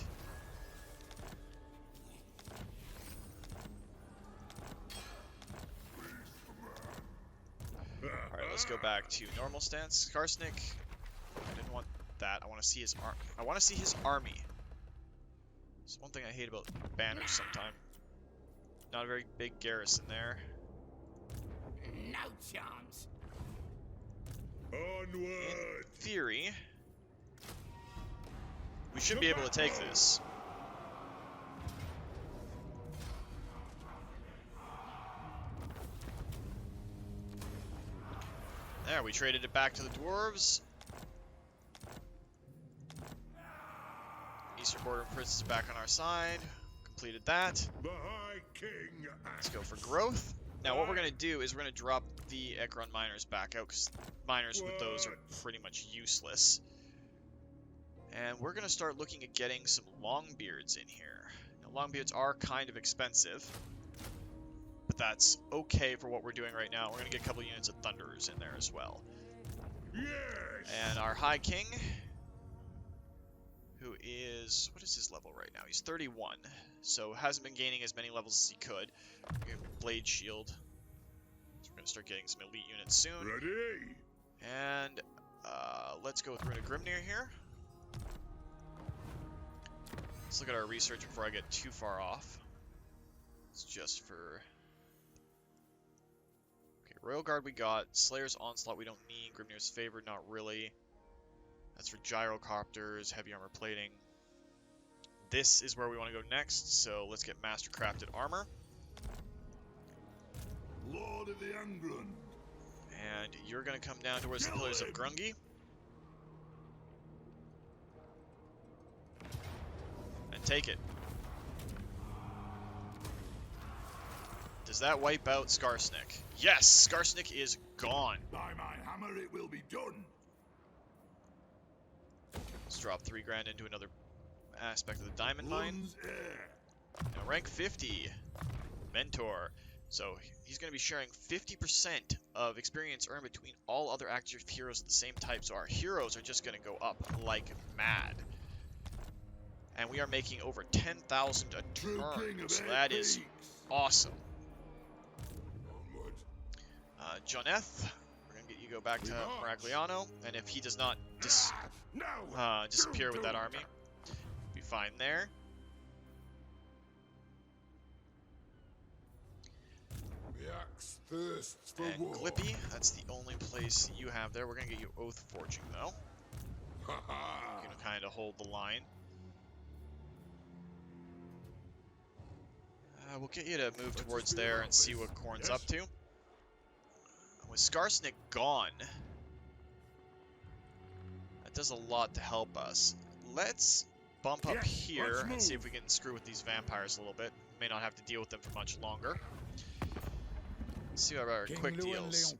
Alright, let's go back to normal stance. Skarsnik. I didn't want that. I want to see his army. It's one thing I hate about banners sometimes. Not a very big garrison there. No chance. Onward. In theory, we should be able to take this. There, we traded it back to the dwarves. Eastern Border Prince is back on our side. Completed that. The High King. Let's go for growth. Now what we're going to do is we're going to drop the Ekron miners back out, because miners with those are pretty much useless. And we're going to start looking at getting some Longbeards in here. Now, Longbeards are kind of expensive, but that's okay for what we're doing right now. We're going to get a couple units of Thunderers in there as well. Yes. And our High King, who is, what is his level right now? He's 31, so hasn't been gaining as many levels as he could. Blade Shield. So we're going to start getting some elite units soon. Ready. And let's go with Runa Grimnir here. Let's look at our research before I get too far off. It's just for... Okay, Royal Guard we got. Slayer's Onslaught we don't need. Grimnir's Favor, not really. That's for gyrocopters, heavy armor plating. This is where we want to go next, so let's get Master Crafted Armor. Lord of the England. And you're going to come down towards the Pillars of Grungi. And take it. Does that wipe out Skarsnik? Yes! Skarsnik is gone. By my hammer it will be done. Let's drop 3 grand into another aspect of the Diamond Mine. Lun's heir. Now, rank 50. Mentor. So he's going to be sharing 50% of experience earned between all other active heroes of the same type. So our heroes are just going to go up like mad. And we are making over 10,000 a turn. So that is awesome. Onward. Joneth, we're going to get you go back to Maragliano. And if he does not disappear with that army, be fine there. The axe thirsts for And war. Glippy, that's the only place you have there. We're going to get you Oath Forging, though. Ha ha. You're going to kind of hold the line. We'll get you to move towards there and see what Khorne's up to. With Skarsnik gone, that does a lot to help us. Let's bump up here and see if we can screw with these vampires a little bit. May not have to deal with them for much longer. Let's see what our quick deals.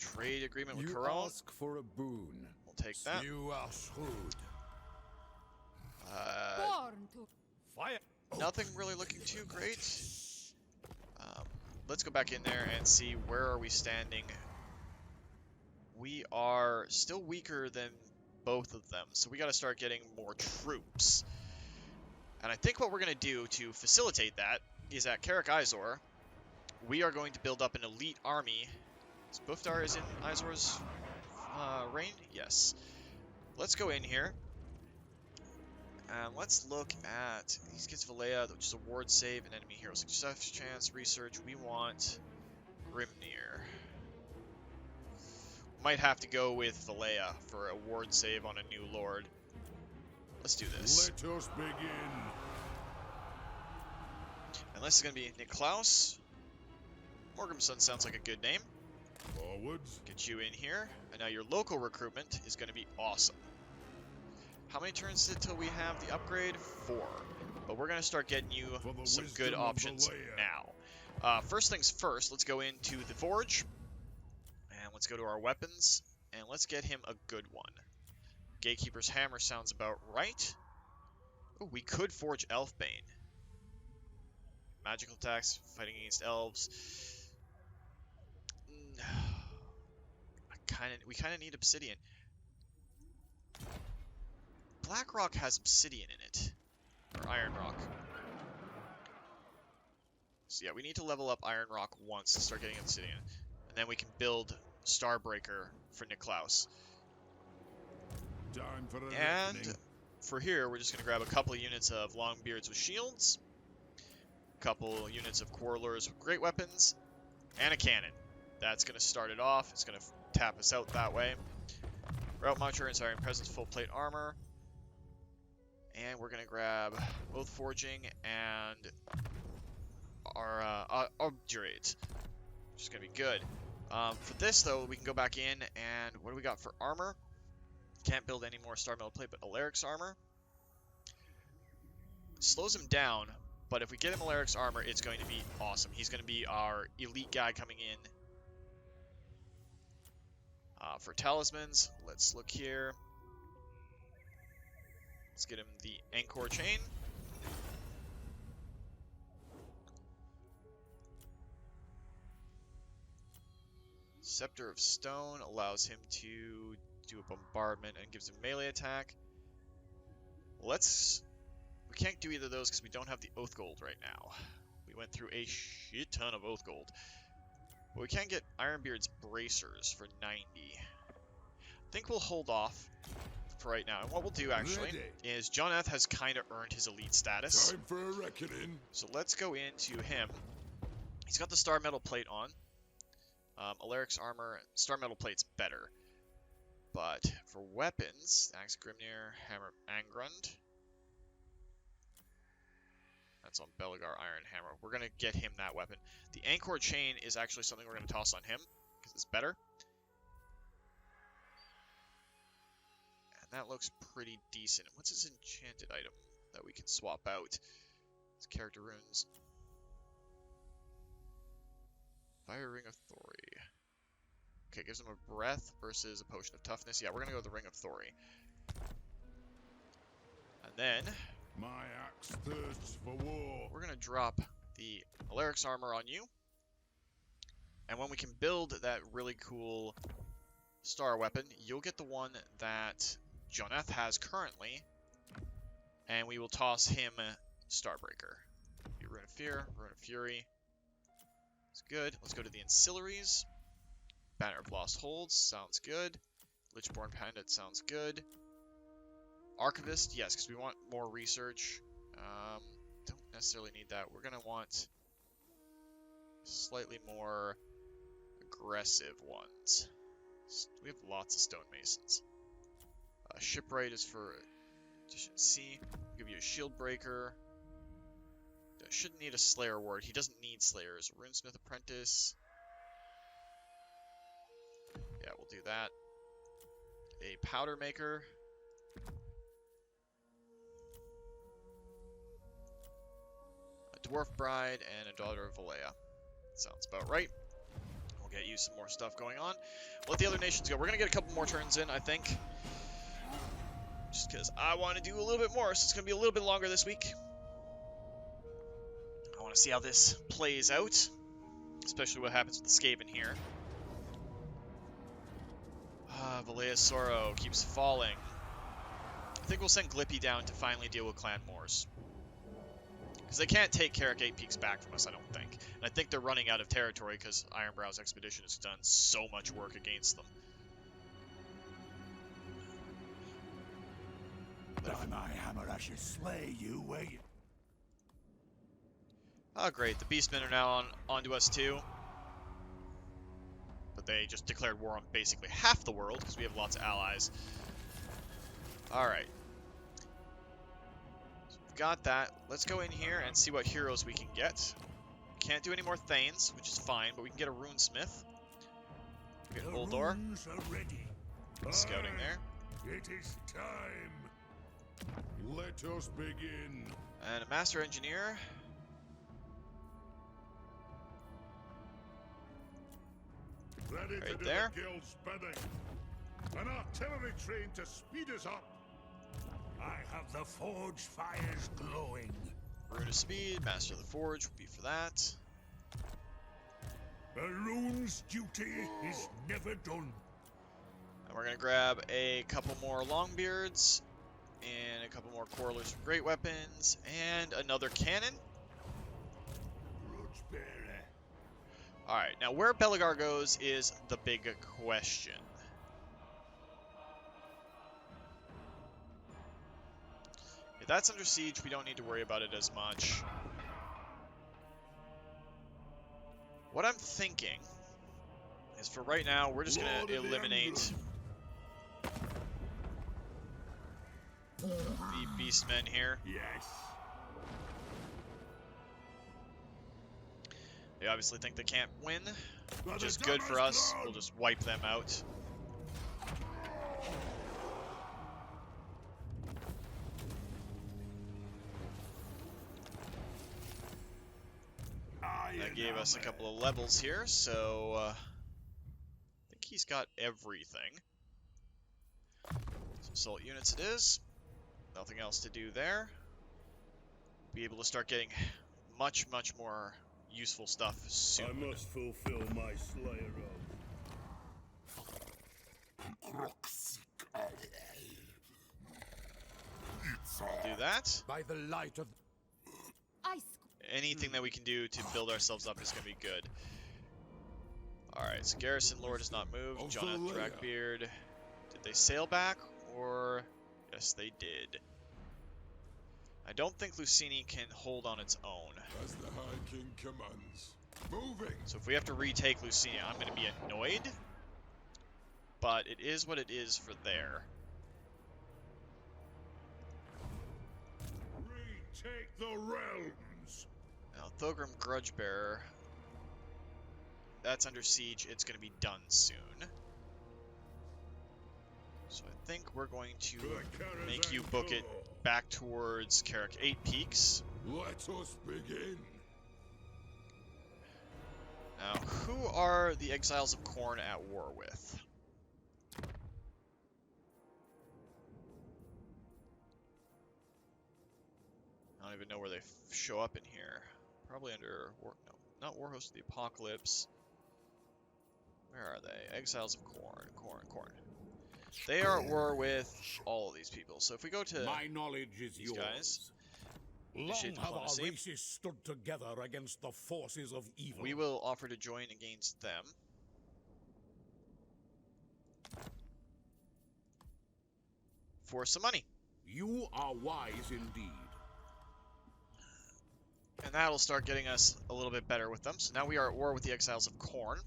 Trade agreement with You Karon. ask for a boon. We'll take that. You are shrewd. Born to Fire. Nothing really looking too great. Let's go back in there and see where are we standing. We are still weaker than both of them, so we got to start getting more troops. And I think what we're going to do to facilitate that is at Karak Izor, we are going to build up an elite army. Bufdar is in Izor's reign? Yes. Let's go in here. And let's look at, he gets Valea, which is a ward save, and enemy hero success chance, research. We want Grimnir. Might have to go with Valea for a ward save on a new lord. Let's do this. Let us begin. And this is going to be Niklaus. Morgrimson sounds like a good name. Forwards. Get you in here. And now your local recruitment is going to be awesome. How many turns until we have the upgrade? 4. But we're going to start getting you some good options now. First things first, let's go into the Forge. And let's go to our weapons. And let's get him a good one. Gatekeeper's Hammer sounds about right. Oh, we could forge Elfbane. Magical attacks, fighting against elves. We kind of need obsidian. Blackrock has obsidian in it, or Iron Rock. So yeah, we need to level up Iron Rock once to start getting obsidian, and then we can build Starbreaker for Niklaus. Time for a And reckoning. for here, we're just gonna grab a couple of units of Longbeards with shields, a couple units of Quarrelers with great weapons, and a cannon. That's gonna start it off. It's gonna tap us out that way. Route Marcher and Siren Presence full plate armor. And we're gonna grab both forging and our obdurate, which is gonna be good. For this though, we can go back in and what do we got for armor? Can't build any more Star Metal Plate, but Alaric's armor slows him down. But if we get him Alaric's armor, it's going to be awesome. He's going to be our elite guy coming in. For talismans, let's look here. Let's get him the Anchor Chain. Scepter of Stone allows him to do a bombardment and gives him melee attack. We can't do either of those because we don't have the Oath Gold right now. We went through a shit ton of Oath Gold. But we can get Ironbeard's Bracers for 90. I think we'll hold off for right now. And what we'll do actually is Joneth has kind of earned his elite status. Time for a reckoning. So let's go into him. He's got the Star Metal Plate on. Alaric's armor, Star Metal Plate's better. But for weapons, Axe Grimnir, Hammer Angrund. That's on Belegar Iron Hammer. We're going to get him that weapon. The Anchor Chain is actually something we're going to toss on him, because it's better. And that looks pretty decent. What's his enchanted item that we can swap out? His character runes. Fire Ring of Thori. Okay, gives him a breath versus a potion of toughness. Yeah, we're going to go with the Ring of Thori. And then My axe thirsts for war. we're going to drop the Alaric's armor on you. And when we can build that really cool star weapon, you'll get the one that Joneth has currently. And we will toss him Starbreaker. Rune of Fear, Rune of Fury. It's good. Let's go to the ancillaries. Banner of Lost Holds, sounds good. Lichborn Pandit sounds good. Archivist, yes, because we want more research. Don't necessarily need that. We're going to want slightly more aggressive ones. We have lots of stonemasons. Shipwright is for efficiency. I'll give you a shield breaker. Shouldn't need a Slayer ward. He doesn't need Slayers. Runesmith Apprentice. Yeah, we'll do that. A Powder Maker. A Dwarf Bride and a Daughter of Valea. Sounds about right. We'll get you some more stuff going on. Let the other nations go. We're going to get a couple more turns in, I think. Just because I want to do a little bit more, so it's going to be a little bit longer this week. I want to see how this plays out. Especially what happens with the Skaven here. Valea Sorrow keeps falling. I think we'll send Glippy down to finally deal with Clan Moors. Because they can't take Carrick 8 Peaks back from us, I don't think. And I think they're running out of territory because Ironbrow's expedition has done so much work against them. By my hammer, I should slay you, will you? Oh, great. The Beastmen are now onto us, too. But they just declared war on basically half the world because we have lots of allies. Alright. So we've got that. Let's go in here and see what heroes we can get. Can't do any more Thanes, which is fine, but we can get a Runesmith. We get Uldor. Scouting there. It is time. Let us begin. And a Master Engineer. Ready Right to do there. the guild's bidding. An artillery train to speed us up. I have the forge fires glowing. Rune of Speed, Master of the Forge would be for that. The rune's duty is never done. And we're going to grab a couple more Longbeards, and a couple more Quarrelers from Great Weapons, and another cannon. Grudge bearer. Alright, now where Belegar goes is the big question. If that's under siege, we don't need to worry about it as much. What I'm thinking is for right now, we're just going to eliminate the Beastmen here. Yes. They obviously think they can't win, which is good for us. We'll just wipe them out. That gave us a couple of levels here, so I think he's got everything. So assault units it is. Nothing else to do there. Be able to start getting much, much more useful stuff soon. I must fulfill my Slayer I'll do that. By the light of Anything that we can do to build ourselves up is going to be good. Alright, so Garrison Lord has not moved. Joneth, Dragbeard. Did they sail back? Or... Yes, they did. I don't think Lucini can hold on its own. As the High King commands. Moving! So if we have to retake Lucini, I'm going to be annoyed. But it is what it is for there. Retake the realms. Now, Thogrim Grudgebearer. That's under siege. It's going to be done soon. So I think we're going to make you book it back towards Carrick 8 Peaks. Let us begin. Now, who are the Exiles of Khorne at war with? I don't even know where they show up in here. Probably under no, not Warhost of the Apocalypse. Where are they? Exiles of Khorne. They are at war with all of these people. So if we go to my knowledge is these yours. guys, Long initiate have our diplomacy. races stood together against the forces of evil. We will offer to join against them. For some money. You are wise indeed. And that'll start getting us a little bit better with them. So now we are at war with the Exiles of Khorne.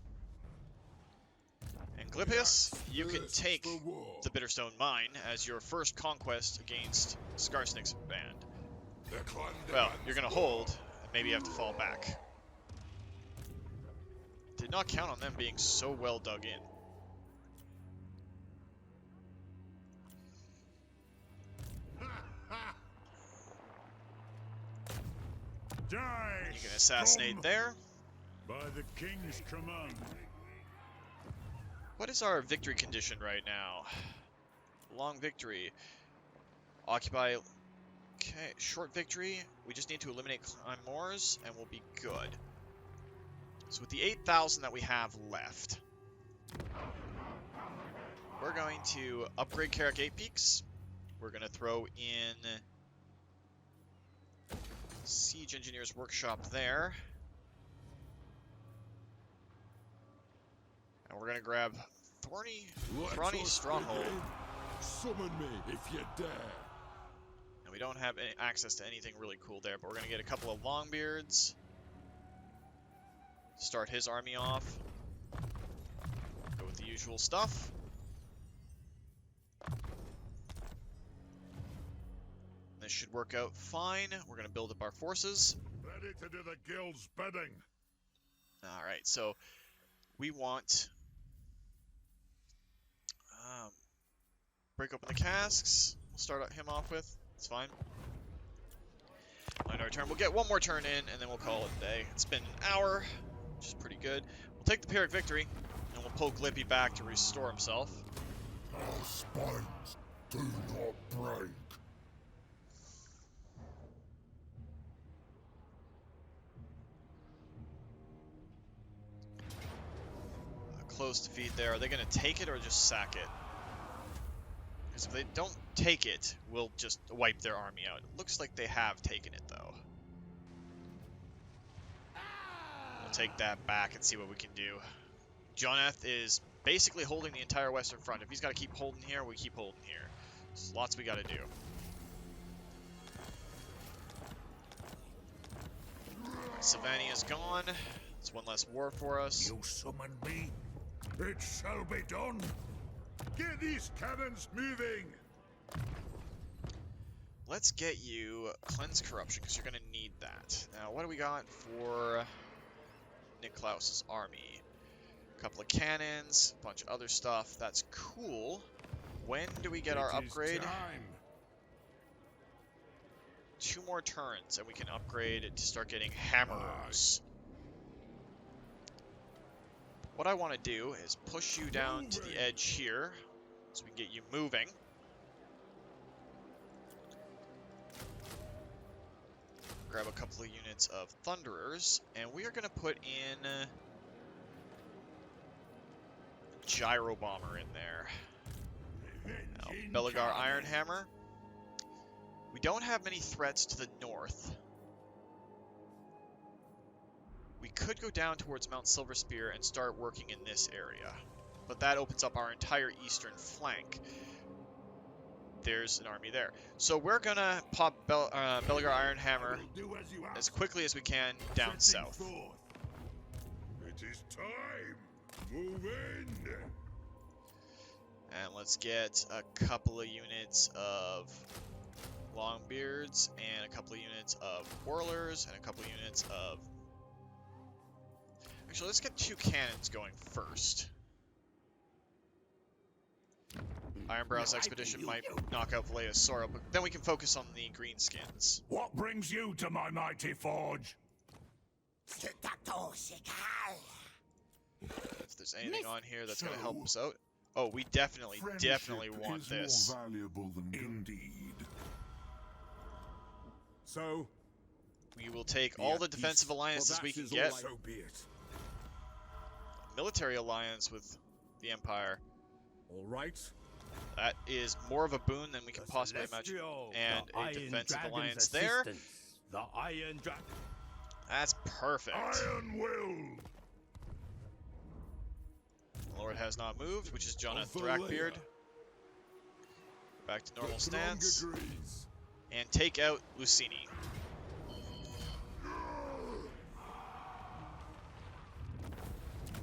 And Glippius, you can take the Bitterstone Mine as your first conquest against Skarsniks' band. Well, you're going to hold, and maybe you have to fall back. Did not count on them being so well dug in. Die, You can assassinate scum! there. By the king's command. What is our victory condition right now? Long victory. Occupy. Okay, short victory. We just need to eliminate claymores and we'll be good. So with the 8,000 that we have left, we're going to upgrade Karak 8 Peaks. We're going to throw in Siege Engineer's Workshop there. And we're going to grab Thorny Stronghold. Summon me if you dare. And we don't have any access to anything really cool there, but we're going to get a couple of Longbeards. Start his army off. Go with the usual stuff. This should work out fine. We're going to build up our forces. Ready to do the guild's bidding. Alright, so we want... break open the casks. We'll start him off with. It's fine. On our turn. We'll get one more turn in, and then we'll call it a day. It's been an hour, which is pretty good. We'll take the Pyrrhic victory, and we'll poke Lippy back to restore himself. Our spines do not break. A close defeat there. Are they going to take it or just sack it? Because if they don't take it, we'll just wipe their army out. It looks like they have taken it, though. We'll take that back and see what we can do. Joneth is basically holding the entire western front. If he's got to keep holding here, we keep holding here. There's lots we got to do. Savannah is gone. It's one less war for us. You summoned me. It shall be done. Get these cannons moving. Let's get you Cleanse Corruption, because you're going to need that. Now, what do we got for Niklaus's army? A couple of cannons, a bunch of other stuff. That's cool. When do we get our upgrade? 2 more turns, and we can upgrade to start getting hammers. What I want to do is push you down to the edge here, so we can get you moving. Grab a couple of units of Thunderers, and we are going to put in Gyro Bomber in there. Now, Belagar Iron Hammer. We don't have many threats to the north. We could go down towards Mount Silverspear and start working in this area, but that opens up our entire eastern flank. There's an army there. So we're gonna pop Belagar Iron Hammer as quickly as we can down south. It is time. Move in. And let's get a couple of units of Longbeards and a couple of units of Whirlers and a couple of units of... Actually, let's get 2 cannons going first. Ironbrow's expedition might knock out Valea's Sora, but then we can focus on the greenskins. What brings you to my mighty forge? If there's anything on here that's going to help us out. Oh, we definitely want this. More valuable than Indeed. So, We will take all the defensive alliances we can get. So be it. Military alliance with the Empire. all right. That is more of a boon than we can possibly imagine. And a defensive alliance there. The Iron Dragon. That's perfect. Iron will. The Lord has not moved, which is Joneth Valea. Thrackbeard. Back to normal stance. agrees. And take out Lucini.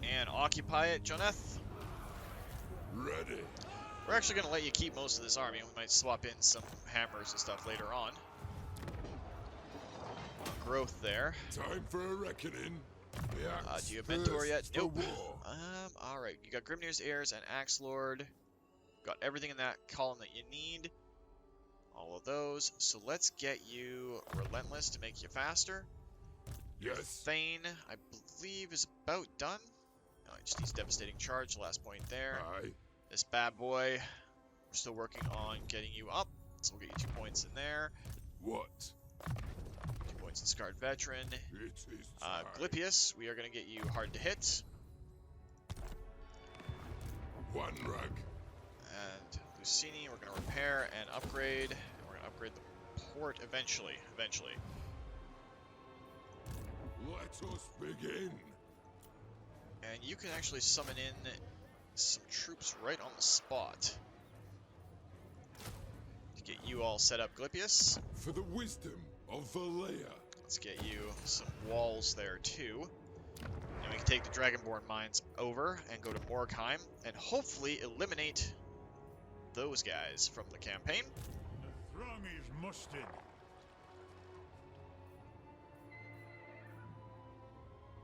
And occupy it, Joneth. Ready. We're actually going to let you keep most of this army. We might swap in some hammers and stuff later on. Growth there. Time for a reckoning. The axe Do you have Mentor first yet? for Nope. war. Alright. You got Grimnir's Heirs and Axe Lord. Got everything in that column that you need. All of those. So let's get you Relentless to make you faster. Yes. Thane, I believe, is about done. just needs devastating charge. Last point there. Aye. This bad boy, we're still working on getting you up, so we'll get you 2 points in there. What? 2 points in Scarred Veteran. It is time. Glypius, we are going to get you hard to hit. One rug. And Lucini, we're going to repair and upgrade. And we're going to upgrade the port eventually. Let us begin. And you can actually summon in some troops right on the spot. To get you all set up, Glypius. For the wisdom of Valea. Let's get you some walls there too. And we can take the Dragonborn mines over and go to Morgheim and hopefully eliminate those guys from the campaign. The throng is mustered.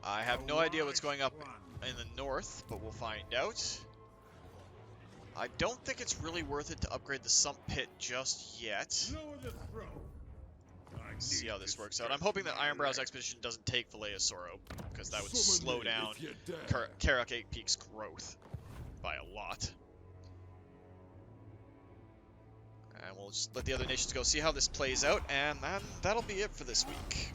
I have no idea what's going up in the north, but we'll find out. I don't think it's really worth it to upgrade the sump pit just yet. Lower the throne. Let's see how this works out. I'm hoping that Ironbrow's expedition doesn't take Valea Soro, because that would Summon slow me down if you dare. Karak 8 Peak's growth by a lot. And we'll just let the other nations go, see how this plays out, and that'll be it for this week.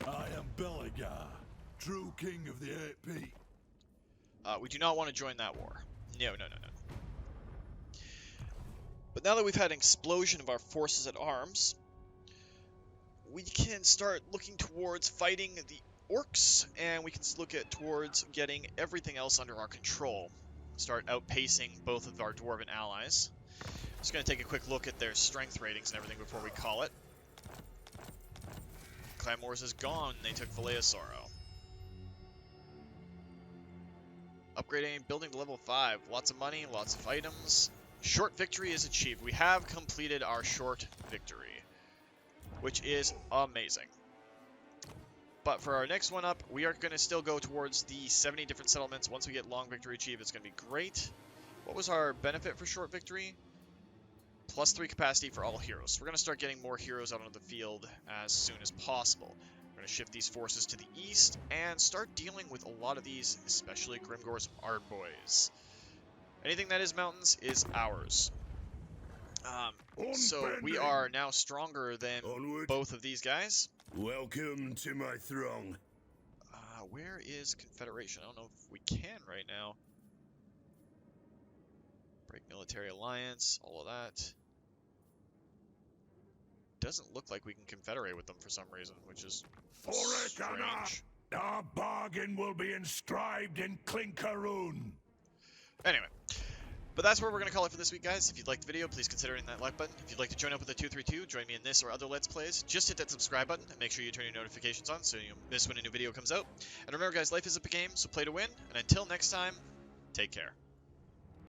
I am Belagar, true king of the Everpeak. We do not want to join that war. No. But now that we've had an explosion of our forces at arms, we can start looking towards fighting the orcs, and we can look towards getting everything else under our control. Start outpacing both of our dwarven allies. Just going to take a quick look at their strength ratings and everything before we call it. Clan Wars is gone. They took Valea Soro. Upgrading, building to level 5. Lots of money, lots of items. Short victory is achieved. We have completed our short victory, which is amazing. But for our next one up, we are going to still go towards the 70 different settlements. Once we get long victory achieved, it's going to be great. What was our benefit for short victory? +3 capacity for all heroes. So we're going to start getting more heroes out on the field as soon as possible. We're going to shift these forces to the east and start dealing with a lot of these, especially Grimgor's Ardboys. Anything that is mountains is ours. So we are now stronger than Onward. both of these guys. Welcome to my throng. Where is Confederation? I don't know if we can right now. Break military alliance, all of that. Doesn't look like we can confederate with them for some reason, which is strange. Our bargain will be inscribed in Clinkaroon. Anyway, but that's where we're going to call it for this week, guys. If you liked the video, please consider hitting that like button. If you'd like to join up with the 232, join me in this or other Let's Plays, just hit that subscribe button and make sure you turn your notifications on so you don't miss when a new video comes out. And remember, guys, life is a game, so play to win. And until next time, take care.